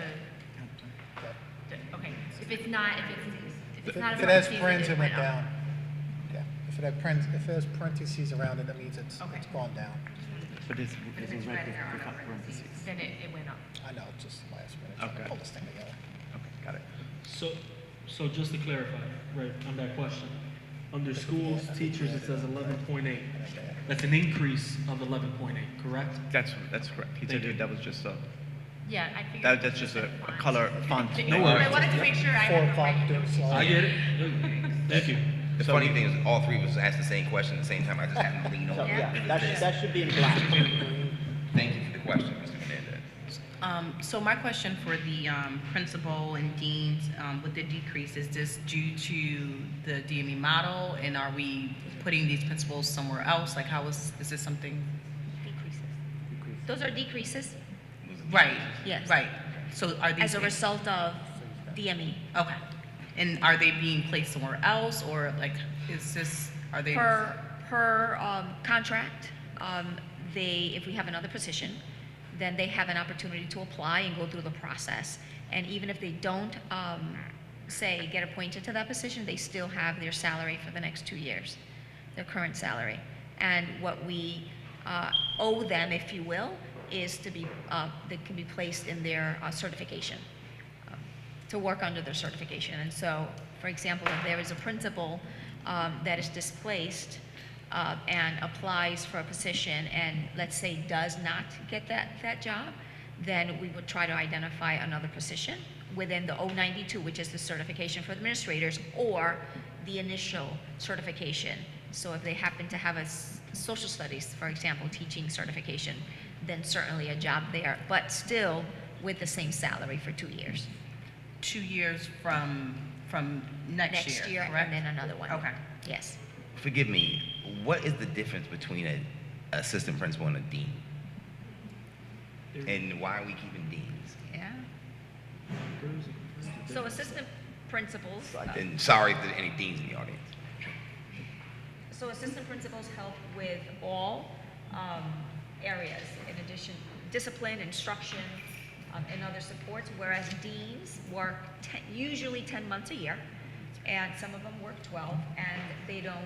okay? If it's not If a it has parentheses, parents, it went up. down. Yeah, if it has parentheses around it, that means it's gone down. But it's But if it's red and there are no parentheses, then it went up. I know, it's just last minute, trying to Okay. pull this thing together. Okay, got it. So just to clarify, right, on that question, under schools, teachers, it says 11.8. That's an increase of 11.8, correct? That's correct. He Thank said you. that was just a, Yeah, I figured. that's just a color font. No worries. I wanted to make sure I 4 had the o'clock, right doing notation. I get it. Thank you. The funny thing is, all three of us asked the same question at the same time. I just happened to lean over. So, yeah, It was that this. should be in black. Thank you for the question, Mr. Menendez. So my question for the principal and deans, with the decrease, is this due to the DME model, and are we putting these principals somewhere else? Like, is this something? Decreases. Those are decreases Right. Yes. Right. So are these? as a result of DME. Okay. And are they being placed somewhere else, or like, are they? Per contract, if we have another position, then they have an opportunity to apply and go through the process. And even if they don't, say, get appointed to that position, they still have their salary for the next 2 years, their current salary. And what we owe them, if you will, is to be, that can be placed in their certification, to work under their certification. And so, for example, if there is a principal that is displaced and applies for a position and, let's say, does not get that job, then we would try to identify another position within the 092, which is the certification for administrators, or the initial certification. So if they happen to have a social studies, for example, teaching certification, then certainly a job there, but still with the same salary for 2 years. 2 years from next year, correct? And then another one. Okay. Yes. Forgive me, what is the difference between an assistant principal and a dean? And why are we keeping deans? Yeah. So assistant principals. And sorry if there's any deans in the audience. So assistant principals help with all areas, in addition, discipline, instruction, and other supports, whereas deans work usually 10 months a year, and some of them work 12, and they don't,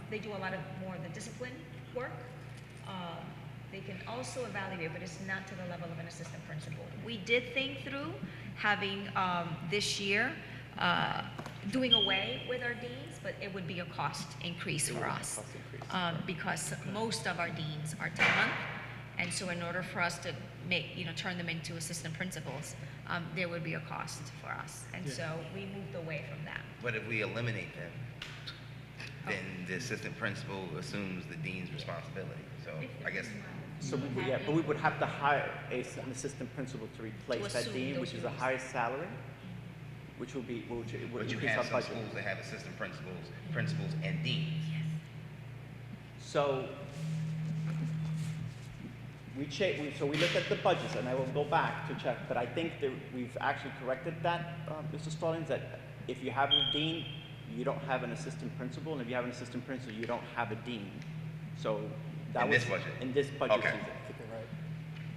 they do a lot of more of the discipline work. They can also evaluate, but it's not to the level of an assistant principal. We did think through having this year, doing away with our deans, but it would be a cost increase for us. Because most of our deans are 10-month, and so in order for us to turn them into assistant principals, there would be a cost for us. And so we moved away from that. But if we eliminate them, then the assistant principal assumes the dean's responsibility. So I guess. So but we would have to hire an assistant principal to replace that dean, which is a higher salary, which would But you increase have our some budget. schools that have assistant principals, and deans. So so we looked at the budgets, and I will go back to check, but I think that we've actually corrected that, Mr. Stallings, that if you have a dean, you don't have an assistant principal, and if you have an assistant principal, you don't have a dean. So that In was this budget? in this budget Okay. season.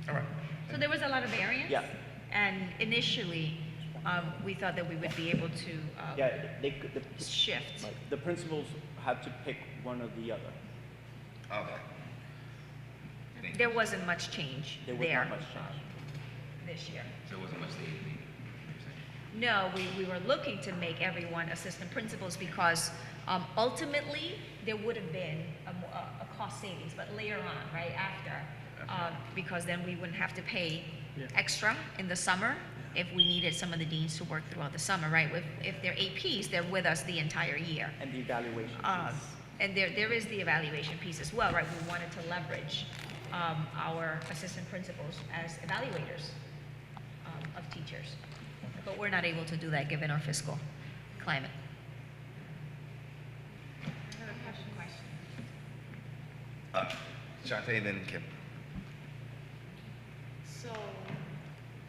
All right. So there was a lot of variance. Yeah. And initially, we thought that we would be able to Yeah, they could, the, shift. right, the principals had to pick one or the other. Okay. Thank you. There wasn't much change There was there not much change. this year. So it wasn't much to eat. No, we were looking to make everyone assistant principals because ultimately there would have been a cost savings, but later on, right after, because then we wouldn't have to pay extra in the summer if we needed some of the deans to work throughout the summer, right? If they're APs, they're with us the entire year. And the evaluation piece. And there is the evaluation piece as well, right? We wanted to leverage our assistant principals as evaluators of teachers. But we're not able to do that given our fiscal climate. I have a question. Shantae, then Kim. So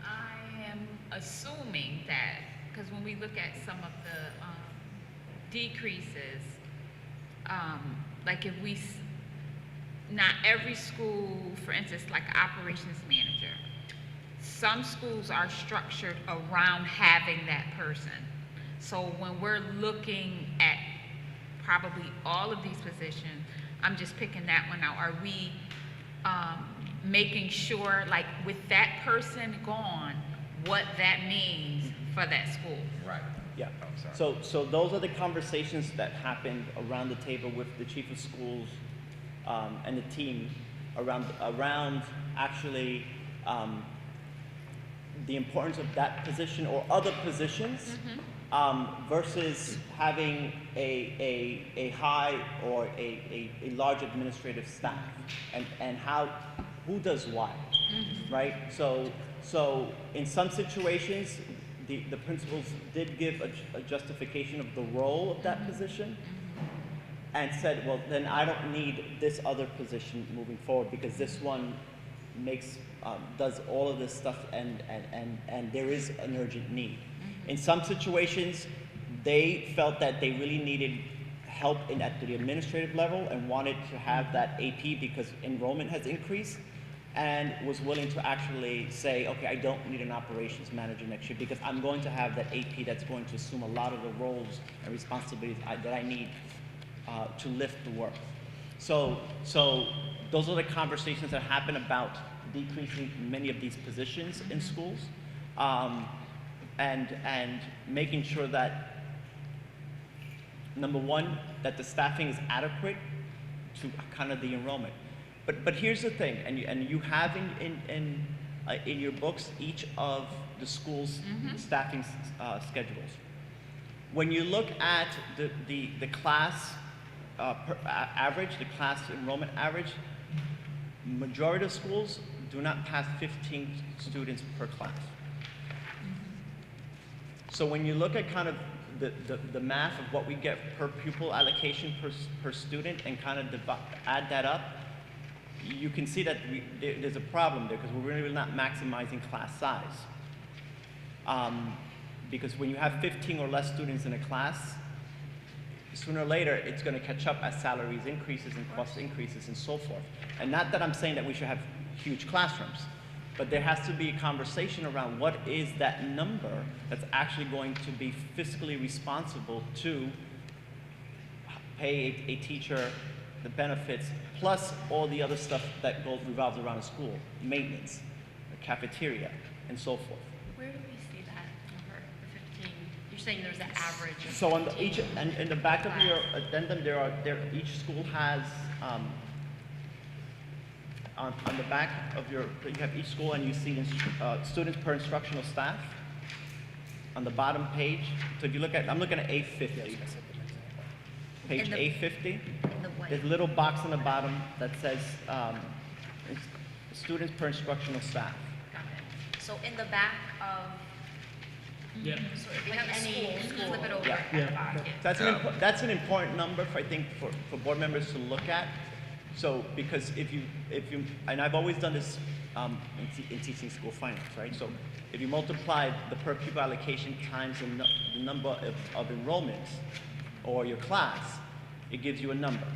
I am assuming that, because when we look at some of the decreases, like if not every school, for instance, like operations manager, some schools are structured around having that person. So when we're looking at probably all of these positions, I'm just picking that one out. Are we making sure, like with that person gone, what that means for that school? Right. Yeah. I'm sorry. So those are the conversations that happened around the table with the chief of schools and the team around actually the importance of that position or other positions versus having a high or a large administrative staff and who does what, right? So in some situations, the principals did give a justification of the role of that position and said, well, then I don't need this other position moving forward because this one does all of this stuff and there is an urgent need. In some situations, they felt that they really needed help at the administrative level and wanted to have that AP because enrollment has increased. and was willing to actually say, okay, I don't need an operations manager next year because I'm going to have that AP that's going to assume a lot of the roles and responsibilities that I need to lift the work. So those are the conversations that happen about decreasing many of these positions in schools, and making sure that, number one, that the staffing is adequate to kind of the enrollment. But here's the thing, and you have in your books each of the schools' staffing schedules. When you look at the class average, the class enrollment average, majority of schools do not pass 15 students per class. So when you look at kind of the math of what we get per pupil allocation per student and kind of add that up, you can see that there's a problem there because we're really not maximizing class size. Because when you have 15 or less students in a class, sooner or later it's going to catch up as salaries increases and cost increases and so forth. And not that I'm saying that we should have huge classrooms, but there has to be a conversation around what is that number that's actually going to be fiscally responsible to pay a teacher the benefits, plus all the other stuff that revolves around a school, maintenance, a cafeteria, and so forth. Where do we see that number, the 15? You're saying there's an average of So on 15 in the back of your addendum, each school has, on the back of you have each school, and you see students per instructional staff on the bottom page. So if you look at, I'm looking at A50. Page A50, there's a little box on the bottom that says students per instructional staff. Got it. So in the back of, Yeah. so if you have any school, flip it over Yeah. at the bottom. That's an important number for, I think, for board members to look at. So because if you, and I've always done this in teaching school finance, right? So if you multiply the per pupil allocation times the number of enrollments or your class, it gives you a number.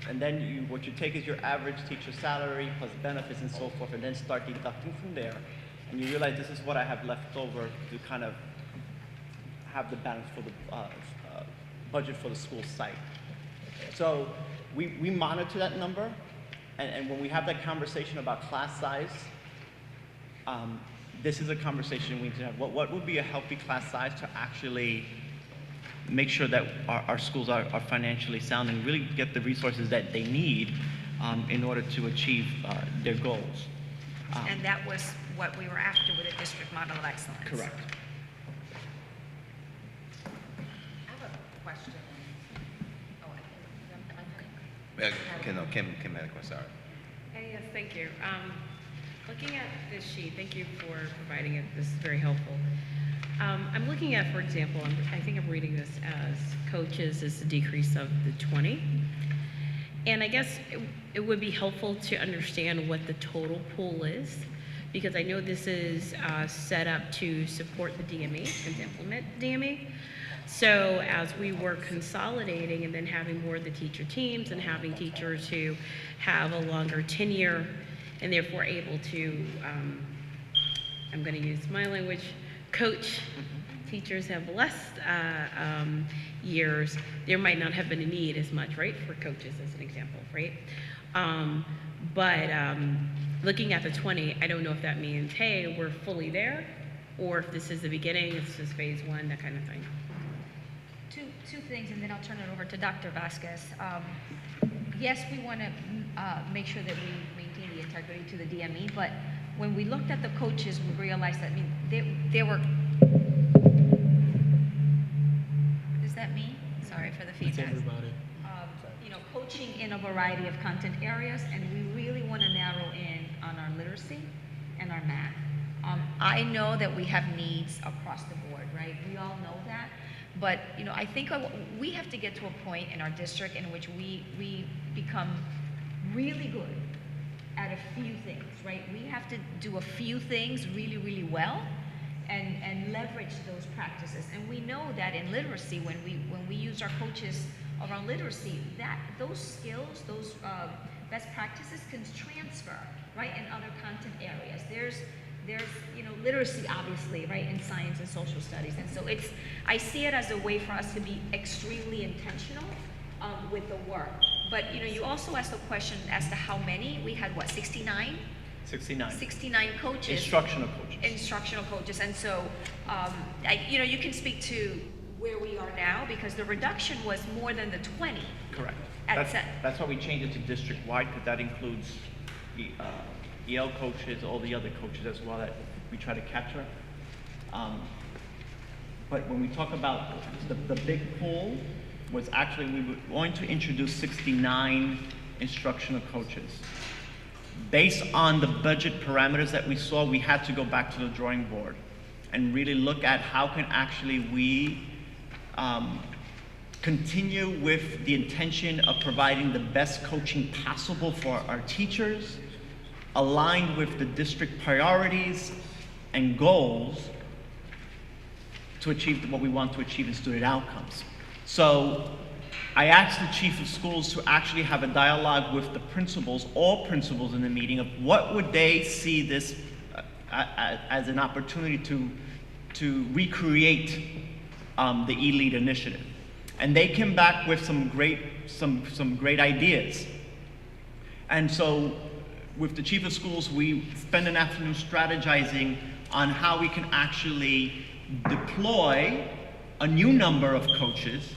And then what you take is your average teacher salary plus benefits and so forth, and then start deducting from there. And you realize this is what I have left over to kind of have the balance for the budget for the school site. So we monitor that number, and when we have that conversation about class size, this is a conversation we need to have. What would be a healthy class size to actually make sure that our schools are financially sound and really get the resources that they need in order to achieve their goals. And that was what we were after with the district model of excellence. Correct. I have a question. Oh, am I finished? Kim had a question, sorry. Hey, yes, thank you. Looking at this sheet, thank you for providing it. This is very helpful. I'm looking at, for example, I think I'm reading this as coaches is the decrease of the 20. And I guess it would be helpful to understand what the total pool is, because I know this is set up to support the DME and to implement DME. So as we were consolidating and then having more of the teacher teams and having teachers who have a longer tenure and therefore able to, I'm going to use my language, coach teachers have less years, there might not have been a need as much, right, for coaches as an example, right? But looking at the 20, I don't know if that means, hey, we're fully there, or if this is the beginning, it's just phase one, that kind of thing. Two things, and then I'll turn it over to Dr. Vasquez. Yes, we want to make sure that we maintain the integrity to the DME, but when we looked at the coaches, we realized that, I mean, there were, what does that mean? Sorry for the feedback. You know, coaching in a variety of content areas, and we really want to narrow in on our literacy and our math. I know that we have needs across the board, right? We all know that. But, you know, I think we have to get to a point in our district in which we become really good at a few things, right? We have to do a few things really, really well and leverage those practices. And we know that in literacy, when we use our coaches around literacy, that those skills, those best practices can transfer right, in other content areas. There's literacy, obviously, right, in science and social studies. And so I see it as a way for us to be extremely intentional with the work. But, you also asked a question as to how many. We had, 69? 69. 69 coaches. Instructional coaches. Instructional coaches. And so, you can speak to where we are now, because the reduction was more than the 20. Correct. At That's why we changed it to district-wide, because that includes the EL coaches, all the other coaches as well that we try to capture. But when we talk about the big pool, was actually we were going to introduce 69 instructional coaches. Based on the budget parameters that we saw, we had to go back to the drawing board and really look at how can actually we continue with the intention of providing the best coaching possible for our teachers, aligned with the district priorities and goals to achieve what we want to achieve in student outcomes. So I asked the chief of schools to actually have a dialogue with the principals, all principals in the meeting, of what would they see this as an opportunity to recreate the E-Lead initiative. And they came back with some great ideas. And so with the chief of schools, we spent an afternoon strategizing on how we can actually deploy a new number of coaches,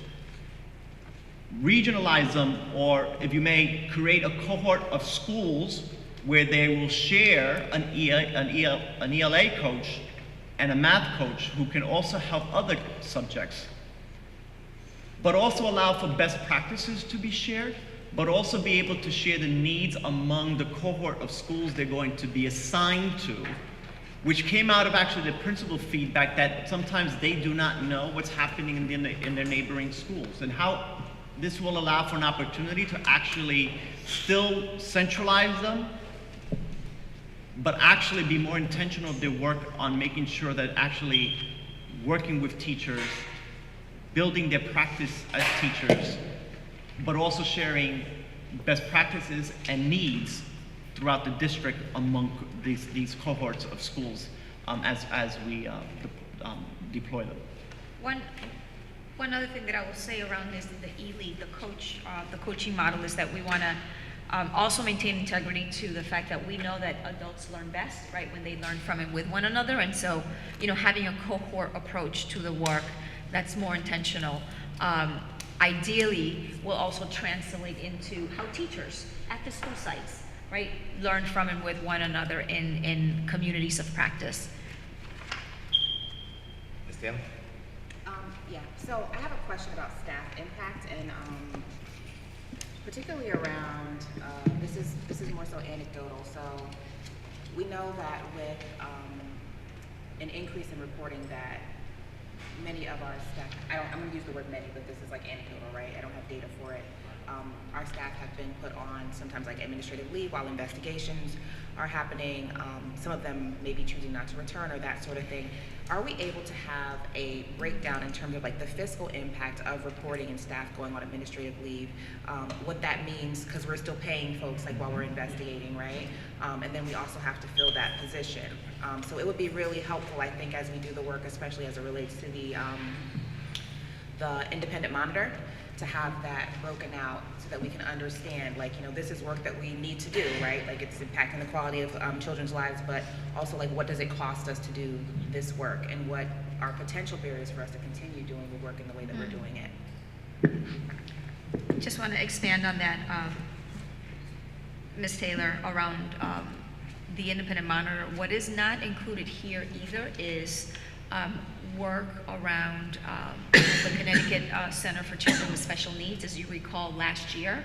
regionalize them, or if you may, create a cohort of schools where they will share an ELA coach and a math coach who can also help other subjects, but also allow for best practices to be shared, but also be able to share the needs among the cohort of schools they're going to be assigned to, which came out of actually the principal feedback that sometimes they do not know what's happening in their neighboring schools, and how this will allow for an opportunity to actually still centralize them, but actually be more intentional of their work on making sure that actually working with teachers, building their practice as teachers, but also sharing best practices and needs throughout the district among these cohorts of schools as we deploy them. One other thing that I will say around this, the E-Lead, the coaching model, is that we want to also maintain integrity to the fact that we know that adults learn best, right, when they learn from and with one another. And so, having a cohort approach to the work that's more intentional, ideally will also translate into how teachers at the school sites, right, learn from and with one another in communities of practice. Ms. Taylor? Yeah, so I have a question about staff impact, and particularly around, this is more so anecdotal. So we know that with an increase in reporting that many of our staff, I'm going to use the word many, but this is like anecdotal, right? I don't have data for it. Our staff have been put on sometimes like administrative leave while investigations are happening. Some of them may be choosing not to return or that sort of thing. Are we able to have a breakdown in terms of like the fiscal impact of reporting and staff going on administrative leave, what that means, because we're still paying folks like while we're investigating, right? And then we also have to fill that position. So it would be really helpful, I think, as we do the work, especially as it relates to the independent monitor, to have that broken out so that we can understand, like, this is work that we need to do, right? Like, it's impacting the quality of children's lives, but also, like, what does it cost us to do this work, and what are potential barriers for us to continue doing the work in the way that we're doing it? Just want to expand on that, Ms. Taylor, around the independent monitor. What is not included here either is work around the Connecticut Center for Children with Special Needs. As you recall, last year,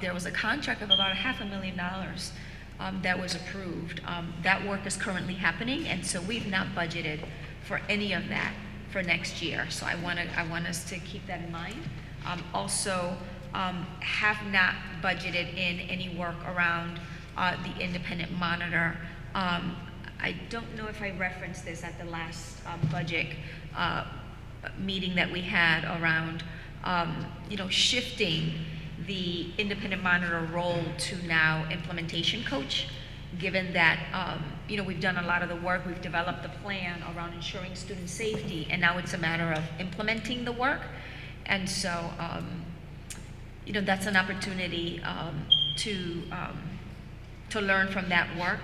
there was a contract of about $500,000 that was approved. That work is currently happening, and so we've not budgeted for any of that for next year. So I want us to keep that in mind. Also, have not budgeted in any work around the independent monitor. I don't know if I referenced this at the last budget meeting that we had around, shifting the independent monitor role to now implementation coach. given that, we've done a lot of the work, we've developed the plan around ensuring student safety, and now it's a matter of implementing the work. And so, that's an opportunity to learn from that work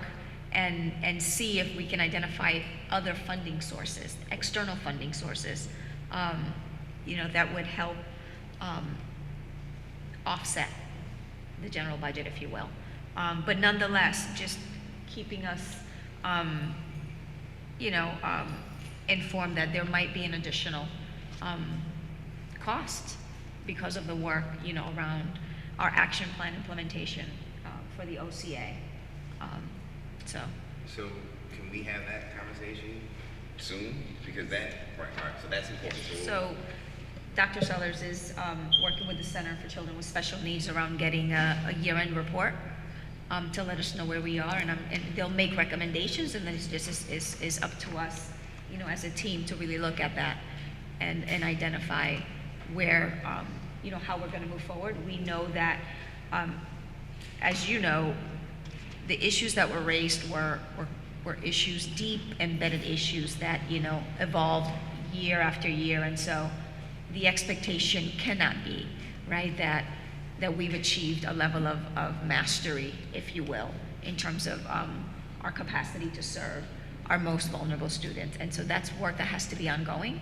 and see if we can identify other funding sources, external funding sources, that would help offset the general budget, if you will. But nonetheless, just keeping us, informed that there might be an additional cost because of the work, around our action plan implementation for the OCA. So can we have that conversation soon? Because that, right, all right, so that's important. So Dr. Sellers is working with the Center for Children with Special Needs around getting a year-end report to let us know where we are, and they'll make recommendations, and then it's just is up to us, as a team to really look at that and identify where, how we're going to move forward. We know that, as you know, the issues that were raised were issues, deep embedded issues that, evolved year after year, and so the expectation cannot be, right, that we've achieved a level of mastery, if you will, in terms of our capacity to serve our most vulnerable students. And so that's work that has to be ongoing,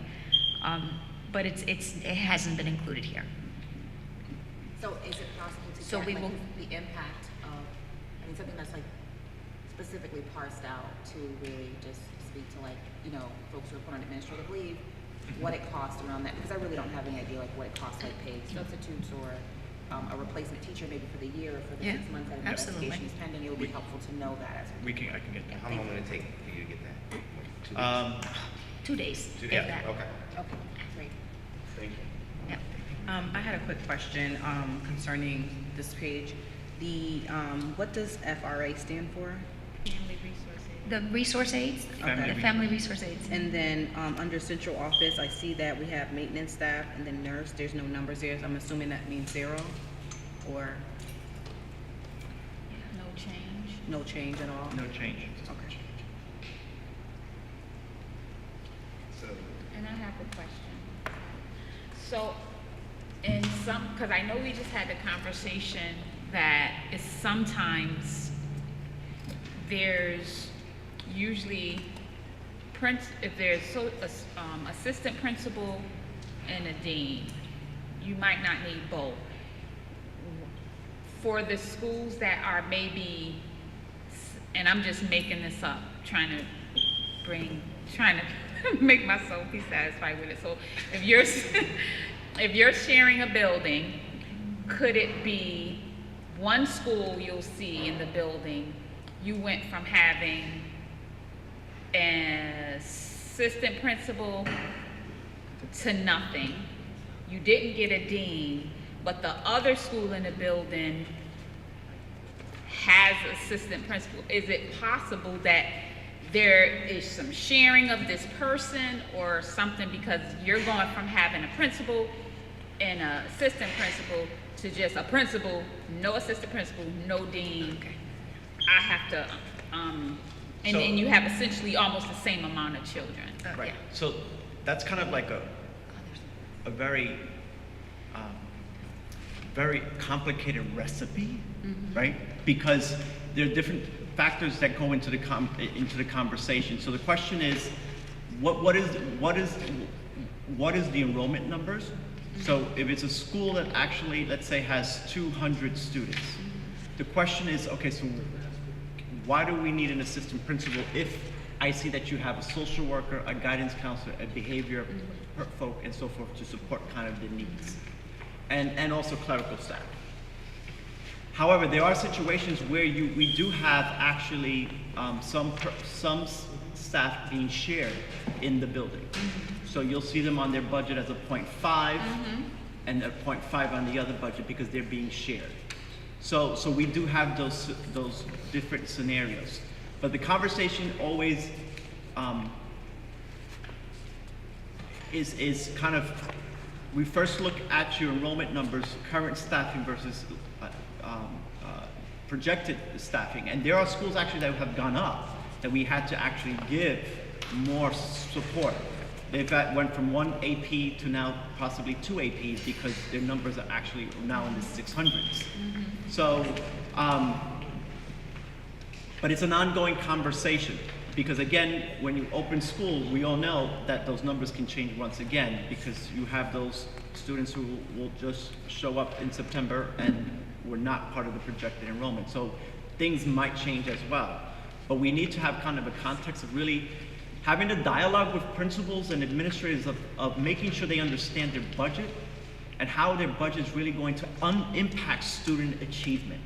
but it hasn't been included here. So is it possible to So get we will- the impact of, something that's like specifically parsed out to really just speak to folks who are put on administrative leave, what it costs around that? Because I really don't have any idea what it costs, paid substitutes or a replacement teacher maybe for the year or for the 6 months that an absolutely. investigation is pending. It would be helpful to know that as I can get that. How long will it take for you to get that? 2 weeks? 2 days, if Yeah, that. okay. Okay, great. Thank you. Yeah. I had a quick question concerning this page. What does FRA stand for? Family resource aid. The resource aids, the family resource aids. And then under central office, I see that we have maintenance staff and then nurse. There's no numbers there. So I'm assuming that means 0 or No change. no change at all? No change. Okay. So, And I have a question. So, because I know we just had the conversation that it's sometimes there's usually if there's assistant principal and a dean, you might not need both. For the schools that are maybe, and I'm just making this up, trying to make myself be satisfied with it. So if you're sharing a building, could it be one school you'll see in the building, you went from having an assistant principal to nothing. You didn't get a dean, but the other school in the building has assistant principal. Is it possible that there is some sharing of this person or something, because you're going from having a principal and an assistant principal to just a principal, no assistant principal, no dean. I have to, and then you have essentially almost the same amount of children. Right. So that's kind of like a very, very complicated recipe, right? Because there are different factors that go into the conversation. So the question is, what is the enrollment numbers? So if it's a school that actually, let's say, has 200 students, the question is, okay, so why do we need an assistant principal if I see that you have a social worker, a guidance counselor, a behavior folk, and so forth to support kind of the needs, and also clerical staff. However, there are situations where we do have actually some staff being shared in the building. So you'll see them on their budget as a 0.5 and a 0.5 on the other budget because they're being shared. So we do have those different scenarios. But the conversation always is kind of, we first look at your enrollment numbers, current staffing versus projected staffing. And there are schools actually that have gone up, that we had to actually give more support. They've went from 1 AP to now possibly 2 APs because their numbers are actually now in the 600s. So, but it's an ongoing conversation because again, when you open schools, we all know that those numbers can change once again because you have those students who will just show up in September and were not part of the projected enrollment. So things might change as well. But we need to have kind of a context of really having a dialogue with principals and administrators of making sure they understand their budget and how their budget is really going to impact student achievement.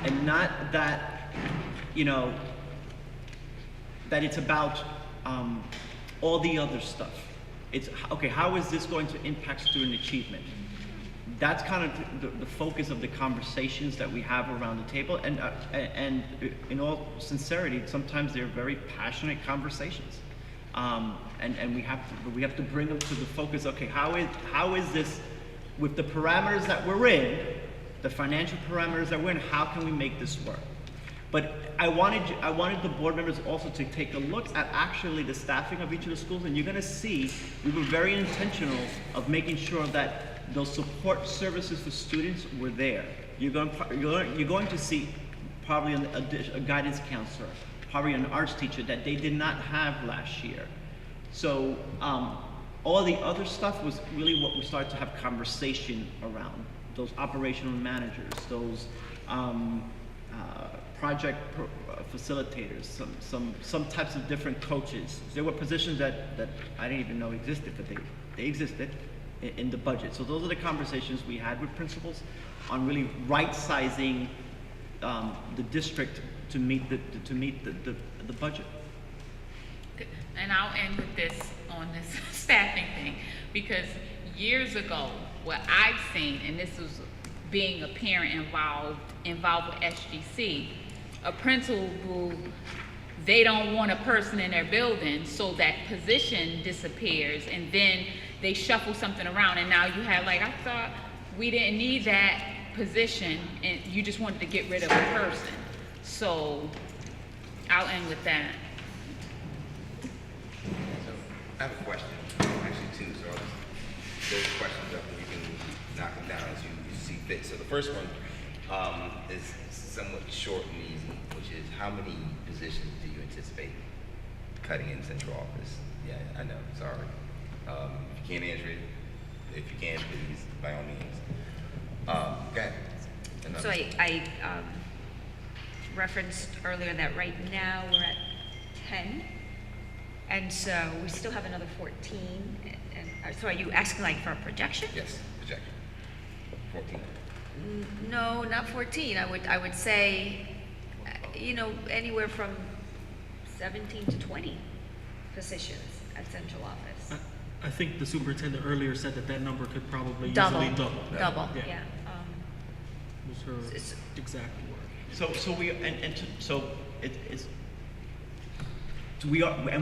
And not that, you know, that it's about all the other stuff. It's, okay, how is this going to impact student achievement? That's kind of the focus of the conversations that we have around the table. And in all sincerity, sometimes they're very passionate conversations. And we have to bring them to the focus, okay, how is this, with the parameters that we're in, the financial parameters that we're in, how can we make this work? But I wanted the board members also to take a look at actually the staffing of each of the schools, and you're gonna see, we were very intentional of making sure that those support services for students were there. You're going to see probably a guidance counselor, probably an arts teacher that they did not have last year. So all the other stuff was really what we started to have conversation around. Those operational managers, those project facilitators, some types of different coaches. There were positions that I didn't even know existed, but they existed in the budget. So those are the conversations we had with principals on really right-sizing the district to meet the budget. And I'll end with this on this staffing thing, because years ago, what I've seen, and this was being a parent involved with SGC, a principal, they don't want a person in their building, so that position disappears, and then they shuffle something around, and now you have, like, I thought we didn't need that position, and you just wanted to get rid of a person. So I'll end with that. So I have a question, actually two, so I'll just those questions up and you can knock them down as you see fit. So the first one is somewhat short and easy, which is how many positions do you anticipate cutting in central office? Yeah, I know, sorry. If you can't answer it, if you can, please, by all means. Okay. So I referenced earlier that right now we're at 10, and so we still have another 14. And so are you asking like for a projection? Yes, projection. 14. No, not 14. I would say, you know, anywhere from 17 to 20 positions at central office. I think the superintendent earlier said that number could probably Double. easily double. Double, Yeah. yeah. Was her exact word.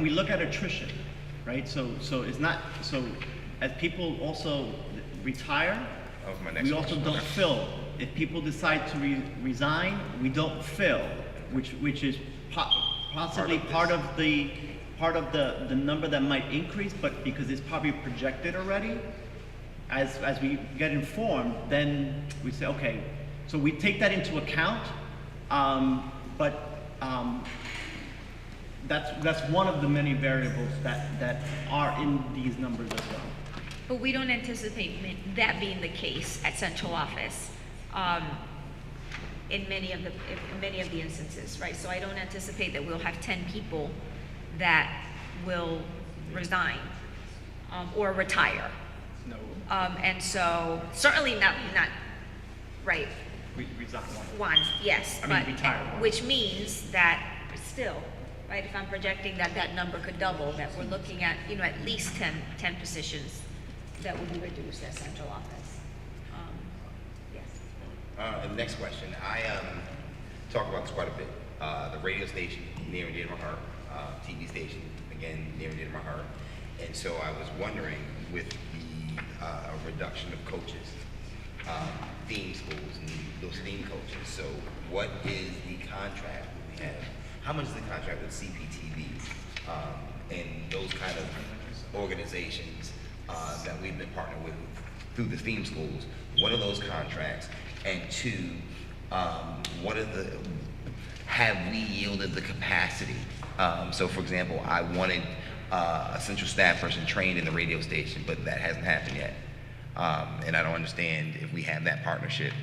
We look at attrition, right? So it's not, so as people also retire, we also don't fill. If people decide to resign, we don't fill, which is possibly part of the number that might increase, but because it's probably projected already, as we get informed, then we say, okay, so we take that into account, but that's one of the many variables that are in these numbers as well. But we don't anticipate that being the case at central office in many of the instances, right? So I don't anticipate that we'll have 10 people that will resign or retire. No. And so certainly not right. Resign One, yes, retire one. Which means that still, right? If I'm projecting that number could double, that we're looking at, you know, at least 10 positions that would be reduced at central office. Yes. The next question, I talk about this quite a bit. The radio station, near and dear to my heart. TV station, again, near and dear to my heart. And so I was wondering, with the reduction of coaches, theme schools and those theme coaches, so what is the contract that we have? How much is the contract with CPTV and those kind of organizations that we've been partnered with through the theme schools? What are those contracts? And two, have we yielded the capacity? So for example, I wanted a central staff person trained in the radio station, but that hasn't happened yet. And I don't understand if we have that partnership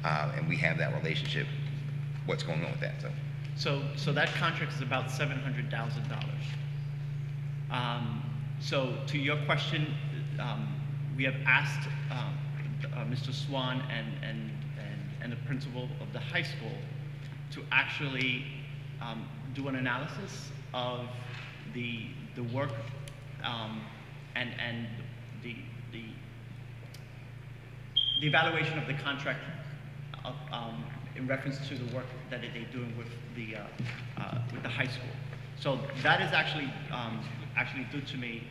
and we have that relationship, what's going on with that, so. So that contract is about $700,000. So to your question, we have asked Mr. Swan and the principal of the high school to actually do an analysis of the work and the evaluation of the contract in reference to the work that they're doing with the high school. So that is actually due to me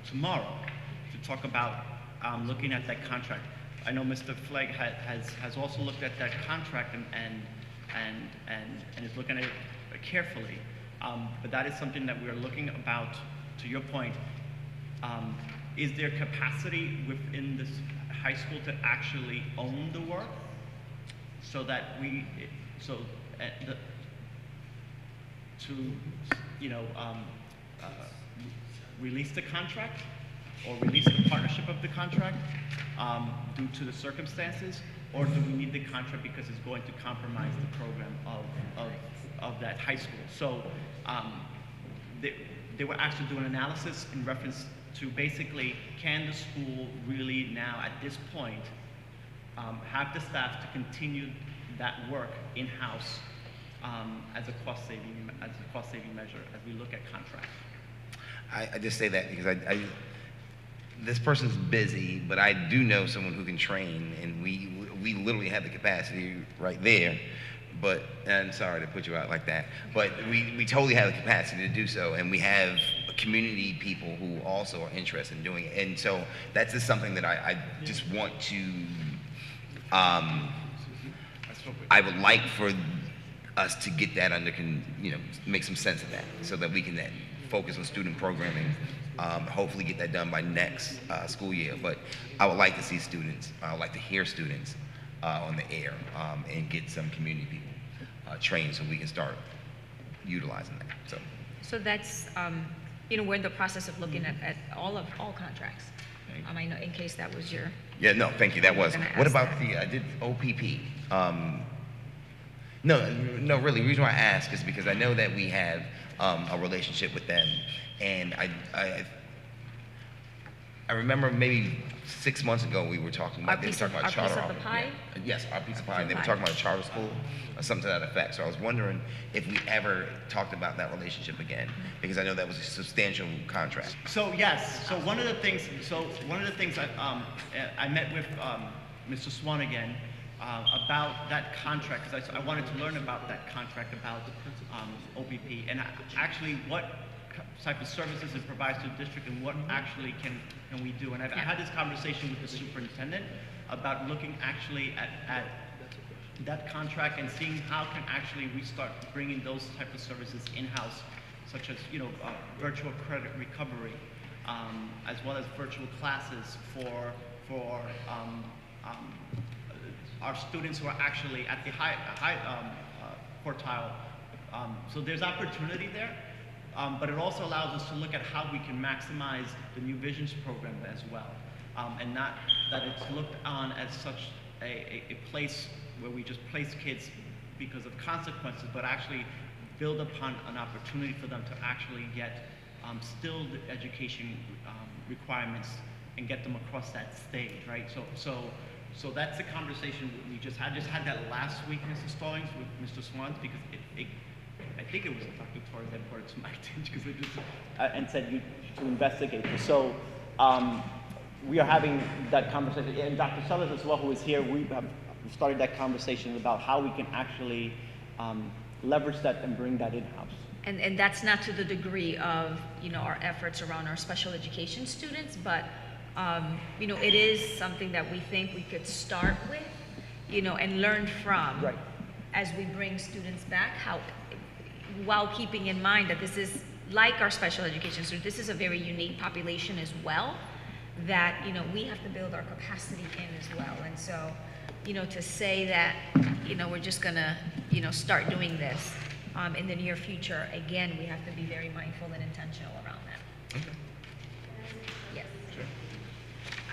tomorrow to talk about looking at that contract. I know Mr. Flegg has also looked at that contract and is looking at it carefully. But that is something that we're looking about. To your point, is there capacity within this high school to actually own the work, so that release the contract or release the partnership of the contract due to the circumstances, or do we need the contract because it's going to compromise the program of that high school? So they were actually doing an analysis in reference to basically, can the school really now at this point have the staff to continue that work in-house as a cost-saving measure as we look at contracts? I just say that because this person's busy, but I do know someone who can train, and we literally have the capacity right there. But, and I'm sorry to put you out like that, but we totally have the capacity to do so, and we have community people who also are interested in doing it. And so that's just something that I just want to, I would like for us to get that under, make some sense of that, so that we can then focus on student programming, hopefully get that done by next school year. But I would like to see students, I would like to hear students on the air and get some community people trained so we can start utilizing that. So that's, we're in the process of looking at all contracts. I know in case that was your. Yeah, no, thank you, that was. What about I did OPP. No, really, the reason why I ask is because I know that we have a relationship with them, and I remember maybe 6 months ago we were talking about, charter. Our piece of the pie? Yeah. Yes, our piece of pie. They were talking about a charter school or something to that effect. So I was wondering if we ever talked about that relationship again, because I know that was a substantial contract. So yes. So one of the things I met with Mr. Swan again about that contract, because I wanted to learn about that contract, about OPP, and actually what type of services it provides to the district and what actually can we do. And I've had this conversation with the superintendent about looking actually at that contract and seeing how can actually we start bringing those type of services in-house, such as virtual credit recovery, as well as virtual classes for our students who are actually at the high quartile. So there's opportunity there. But it also allows us to look at how we can maximize the New Visions program as well, and not that it's looked on as such a place where we just place kids because of consequences, but actually build upon an opportunity for them to actually get still the education requirements and get them across that stage, right? So that's the conversation we just had. Just had that last week, Mr. Stallings, with Mr. Swans, because I think it was Dr. Torres that brought it to my attention because it just and said you to investigate this. So we are having that conversation, and Dr. Sellers as well, who is here. We have started that conversation about how we can actually leverage that and bring that in-house. And that's not to the degree of our efforts around our special education students, but it is something that we think we could start with, and learn from. Right. as we bring students back, while keeping in mind that this is like our special education students, this is a very unique population as well, that, we have to build our capacity in as well. And so, to say that, we're just gonna, start doing this in the near future, again, we have to be very mindful and intentional around that. Okay. Yes. Sure.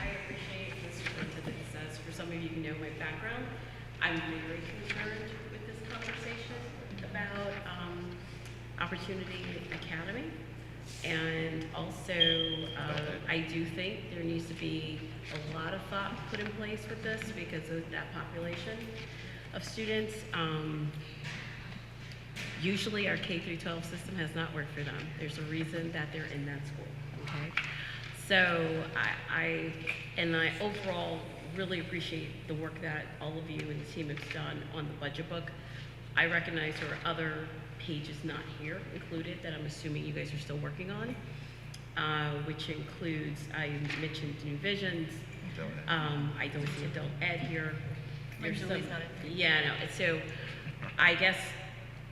I appreciate what Superintendent says. For some of you who know my background, I'm very concerned with this conversation about Opportunity Academy. And also, I do think there needs to be a lot of thought put in place with this because of that population of students. Usually our K through 12 system has not worked for them. There's a reason that they're in that school, okay? So I overall really appreciate the work that all of you and the team have done on the budget book. I recognize there are other pages not here included that I'm assuming you guys are still working on, which includes, I mentioned New Visions. I don't see adult ed here. There's some, yeah, no, so I guess,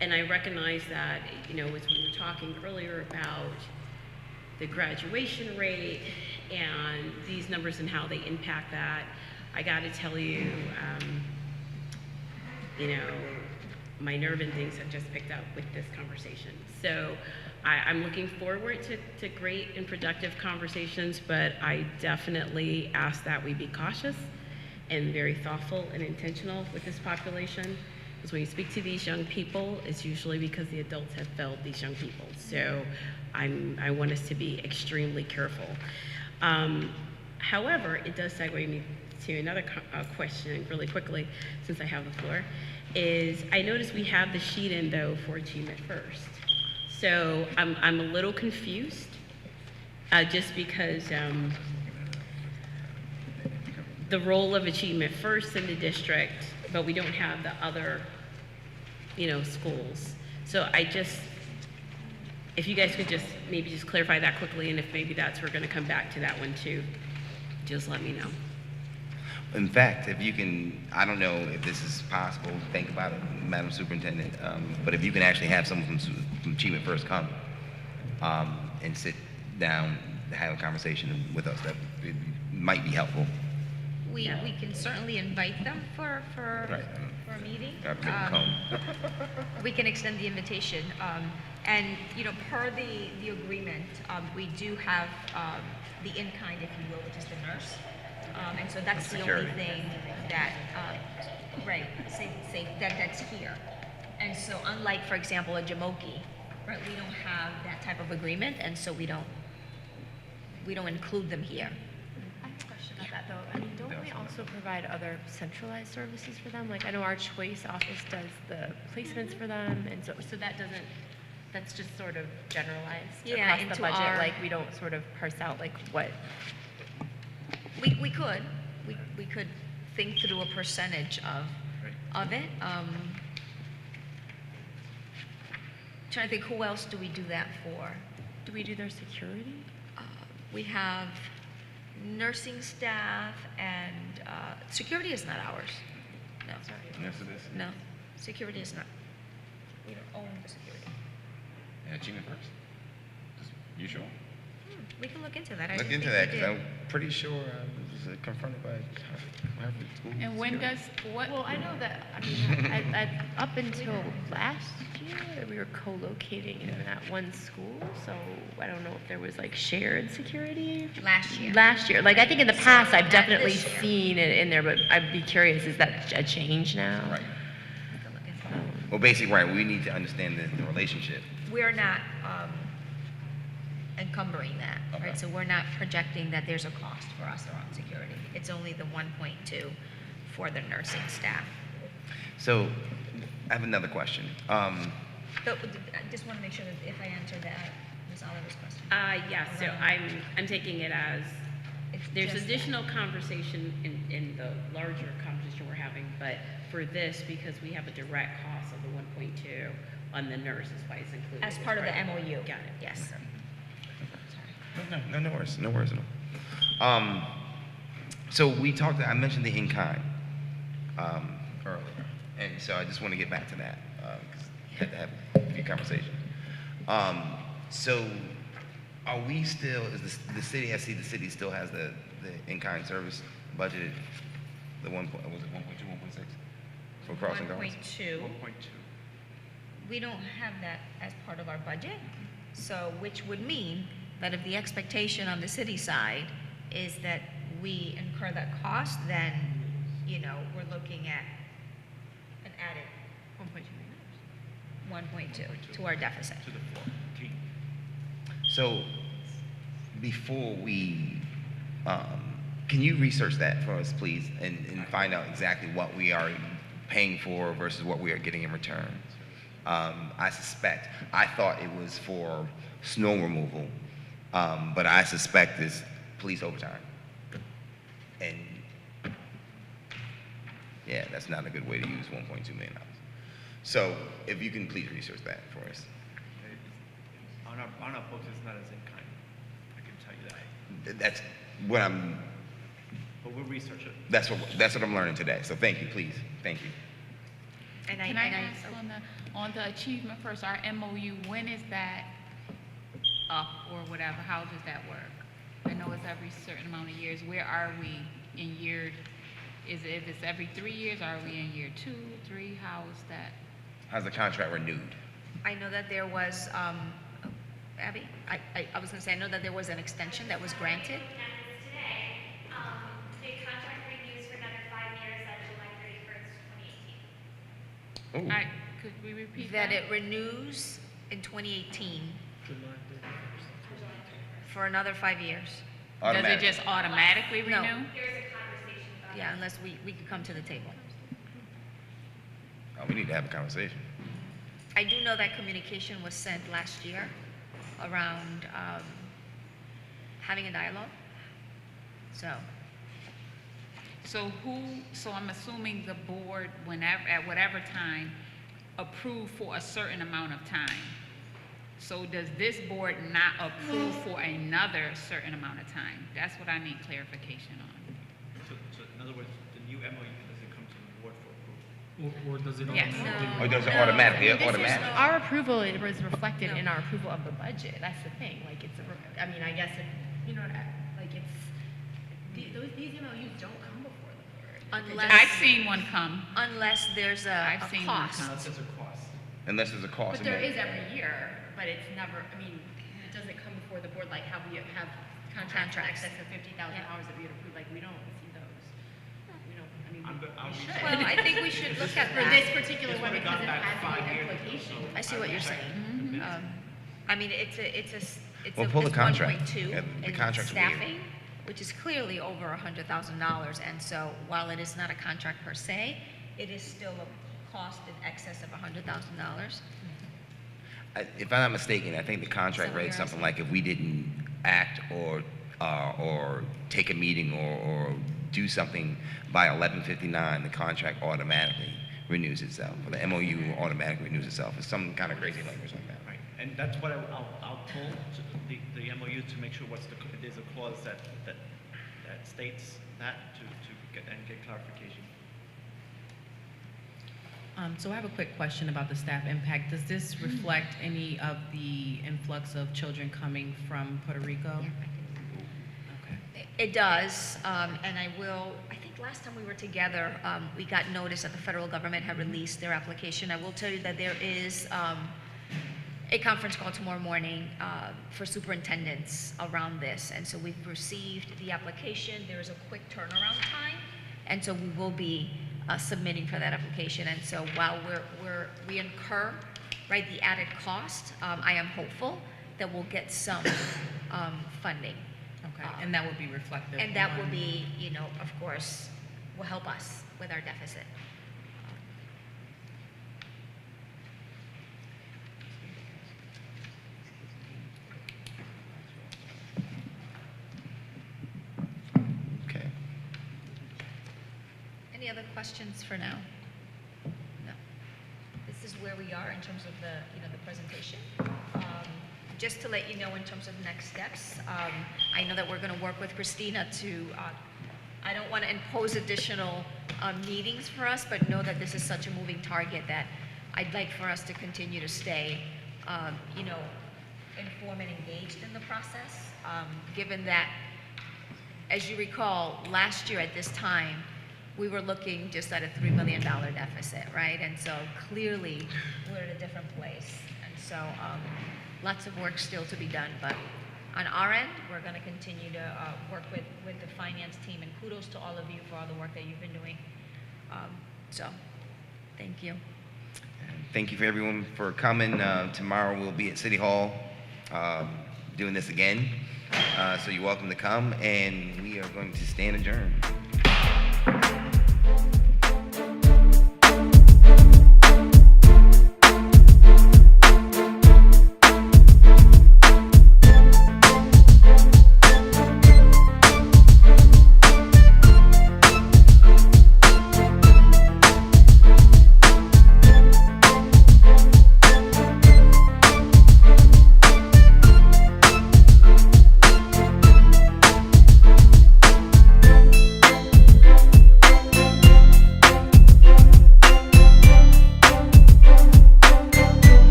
and I recognize that, as we were talking earlier about the graduation rate and these numbers and how they impact that, I gotta tell you, my nerve endings have just picked up with this conversation. So I'm looking forward to great and productive conversations, but I definitely ask that we be cautious and very thoughtful and intentional with this population. Because when you speak to these young people, it's usually because the adults have failed these young people. So I want us to be extremely careful. However, it does segue me to another question really quickly, since I have the floor, is I noticed we have the sheet in though for Achievement First. So I'm a little confused just because the role of Achievement First in the district, but we don't have the other, schools. So if you guys could just maybe just clarify that quickly, and if maybe we're gonna come back to that one too, just let me know. In fact, if you can, I don't know if this is possible, think about it, Madam Superintendent, but if you can actually have someone from Achievement First come and sit down, have a conversation with us, that it might be helpful. We can certainly invite them for a meeting. We can extend the invitation. And, per the agreement, we do have the in-kind, if you will, which is the nurse. And so that's the only thing that, that's here. And so unlike, for example, a Jamoki, right, we don't have that type of agreement, and so we don't include them here. I have a question about that though. I mean, don't we also provide other centralized services for them? Like I know our Choice office does the placements for them, and so that doesn't, that's just sort of generalized across the budget. Like we don't sort of parse out like what. We could think through a percentage of it. Trying to think, who else do we do that for? Do we do their security? We have nursing staff and security is not ours. No. Yes, it is. No, security is not. We don't own the security. Yeah, Achievement First. You sure? We can look into that. Look into that, because I'm pretty sure I was confronted by Hartford School. And when does, Well, I know that, I mean, up until last year, we were co-locating in that one school, so I don't know if there was like shared security. Last year. Like, I think in the past, I've definitely this year. seen it in there, but I'd be curious, is that a change now? Right. Well, basically, right, we need to understand the relationship. We're not encumbering that, Okay. right? So we're not projecting that there's a cost for us around security. It's only the 1.2 for the nursing staff. So, I have another question. I just want to make sure that if I answer that, Ms. Oliver's question. Yeah, so I'm taking it as there's just additional conversation in the larger conversation we're having, but for this, because we have a direct cost of the 1.2 on the nurse, is why it's included. As part of the MOU. Got it. Yes. Okay. No worries at all. So I mentioned the in-kind earlier. And so I just want to get back to that, because I had to have a few conversations. So are we still, is the city, I see the city still has the in-kind service budgeted, the was it 1.2, 1.6 for crossing guards? 1.2. 1.2. We don't have that as part of our budget, so which would mean that if the expectation on the city side is that we incur that cost, then, you know, we're looking at an added 1.2 to our deficit. To the 14. So before we, can you research that for us, please, and find out exactly what we are paying for versus what we are getting in return? I thought it was for snow removal, but I suspect it's police overtime. And yeah, that's not a good way to use $1.2 million. So if you can please research that for us. On our books, it's not as in kind. I can tell you that. That's what I'm, But we'll research it. that's what I'm learning today. So thank you, please. Thank you. Can I ask on the achievement first, our MOU, when is that up or whatever? How does that work? I know it's every certain amount of years. Where are we in year, if it's every 3 years, are we in year 2, 3? How is that? How's the contract renewed? I know that there was, Abby, I was gonna say, I know that there was an extension that was granted. Today, the contract renews for another 5 years at July 31st, 2018. Ooh. All right, could we repeat that? That it renews in 2018 for another 5 years. Does it Automatic. just automatically renew? No. There was a conversation about Yeah, unless we could come to the table. Oh, we need to have a conversation. I do know that communication was sent last year around having a dialogue. So, So I'm assuming the board, whenever, at whatever time, approve for a certain amount of time. So does this board not approve for another certain amount of time? That's what I need clarification on. So in other words, the new MOU doesn't come to the board for approval. Or does it Yes. automatically? Or does it automatically? This is- Automatic. Our approval was reflected in our approval of the budget. That's the thing. Like, it's I mean, I guess if, you know, like, these MOUs don't come before the board. unless I've seen one come. unless there's a I've seen one cost. come. Unless there's a cost. Unless there's a cost. But there is every year, but it's never, I mean, it doesn't come before the board like how we have contracts in excess of 50,000 hours that we had approved. Like, we don't see those. We don't, I mean, I'll we research. should. Well, I think we should look at For that. this particular This one, would've because gone it back has 5 the years ago, implication. so I see what you're check saying. the minutes. I mean, it's Well, pull the contract. 1.2 Yeah, the in contract's weird. staffing, which is clearly over $100,000. And so while it is not a contract per se, it is still a cost in excess of $100,000. If I'm not mistaken, I think the contract So read you're something asking- like if we didn't act or take a meeting or do something by 11:59, the contract automatically renews itself. Or the MOU automatically renews itself. It's some kind of crazy language like that. Right, and that's what I'll pull the MOU to make sure there's a clause that states that to get clarification. So I have a quick question about the staff impact. Does this reflect any of the influx of children coming from Puerto Rico? Okay. It does, and I think last time we were together, we got notice that the federal government had released their application. I will tell you that there is a conference call tomorrow morning for superintendents around this, and so we've received the application. There is a quick turnaround time, and so we will be submitting for that application. And so while we incur, right, the added cost, I am hopeful that we'll get some funding. Okay, and that will be reflective. And that will on- be, you know, of course, will help us with our deficit. Okay. Any other questions for now? No. This is where we are in terms of the, you know, the presentation. Just to let you know in terms of next steps, I know that we're going to work with Christina to I don't want to impose additional meetings for us, but know that this is such a moving target that I'd like for us to continue to stay, informed and engaged in the process, given that, as you recall, last year at this time, we were looking just at a $3 million deficit, right? And so clearly, we're at a different place. And so lots of work still to be done, but on our end, we're going to continue to work with the finance team, and kudos to all of you for all the work that you've been doing. So, thank you. Thank you for everyone for coming. Tomorrow we'll be at City Hall doing this again. So you're welcome to come, and we are going to stand adjourned.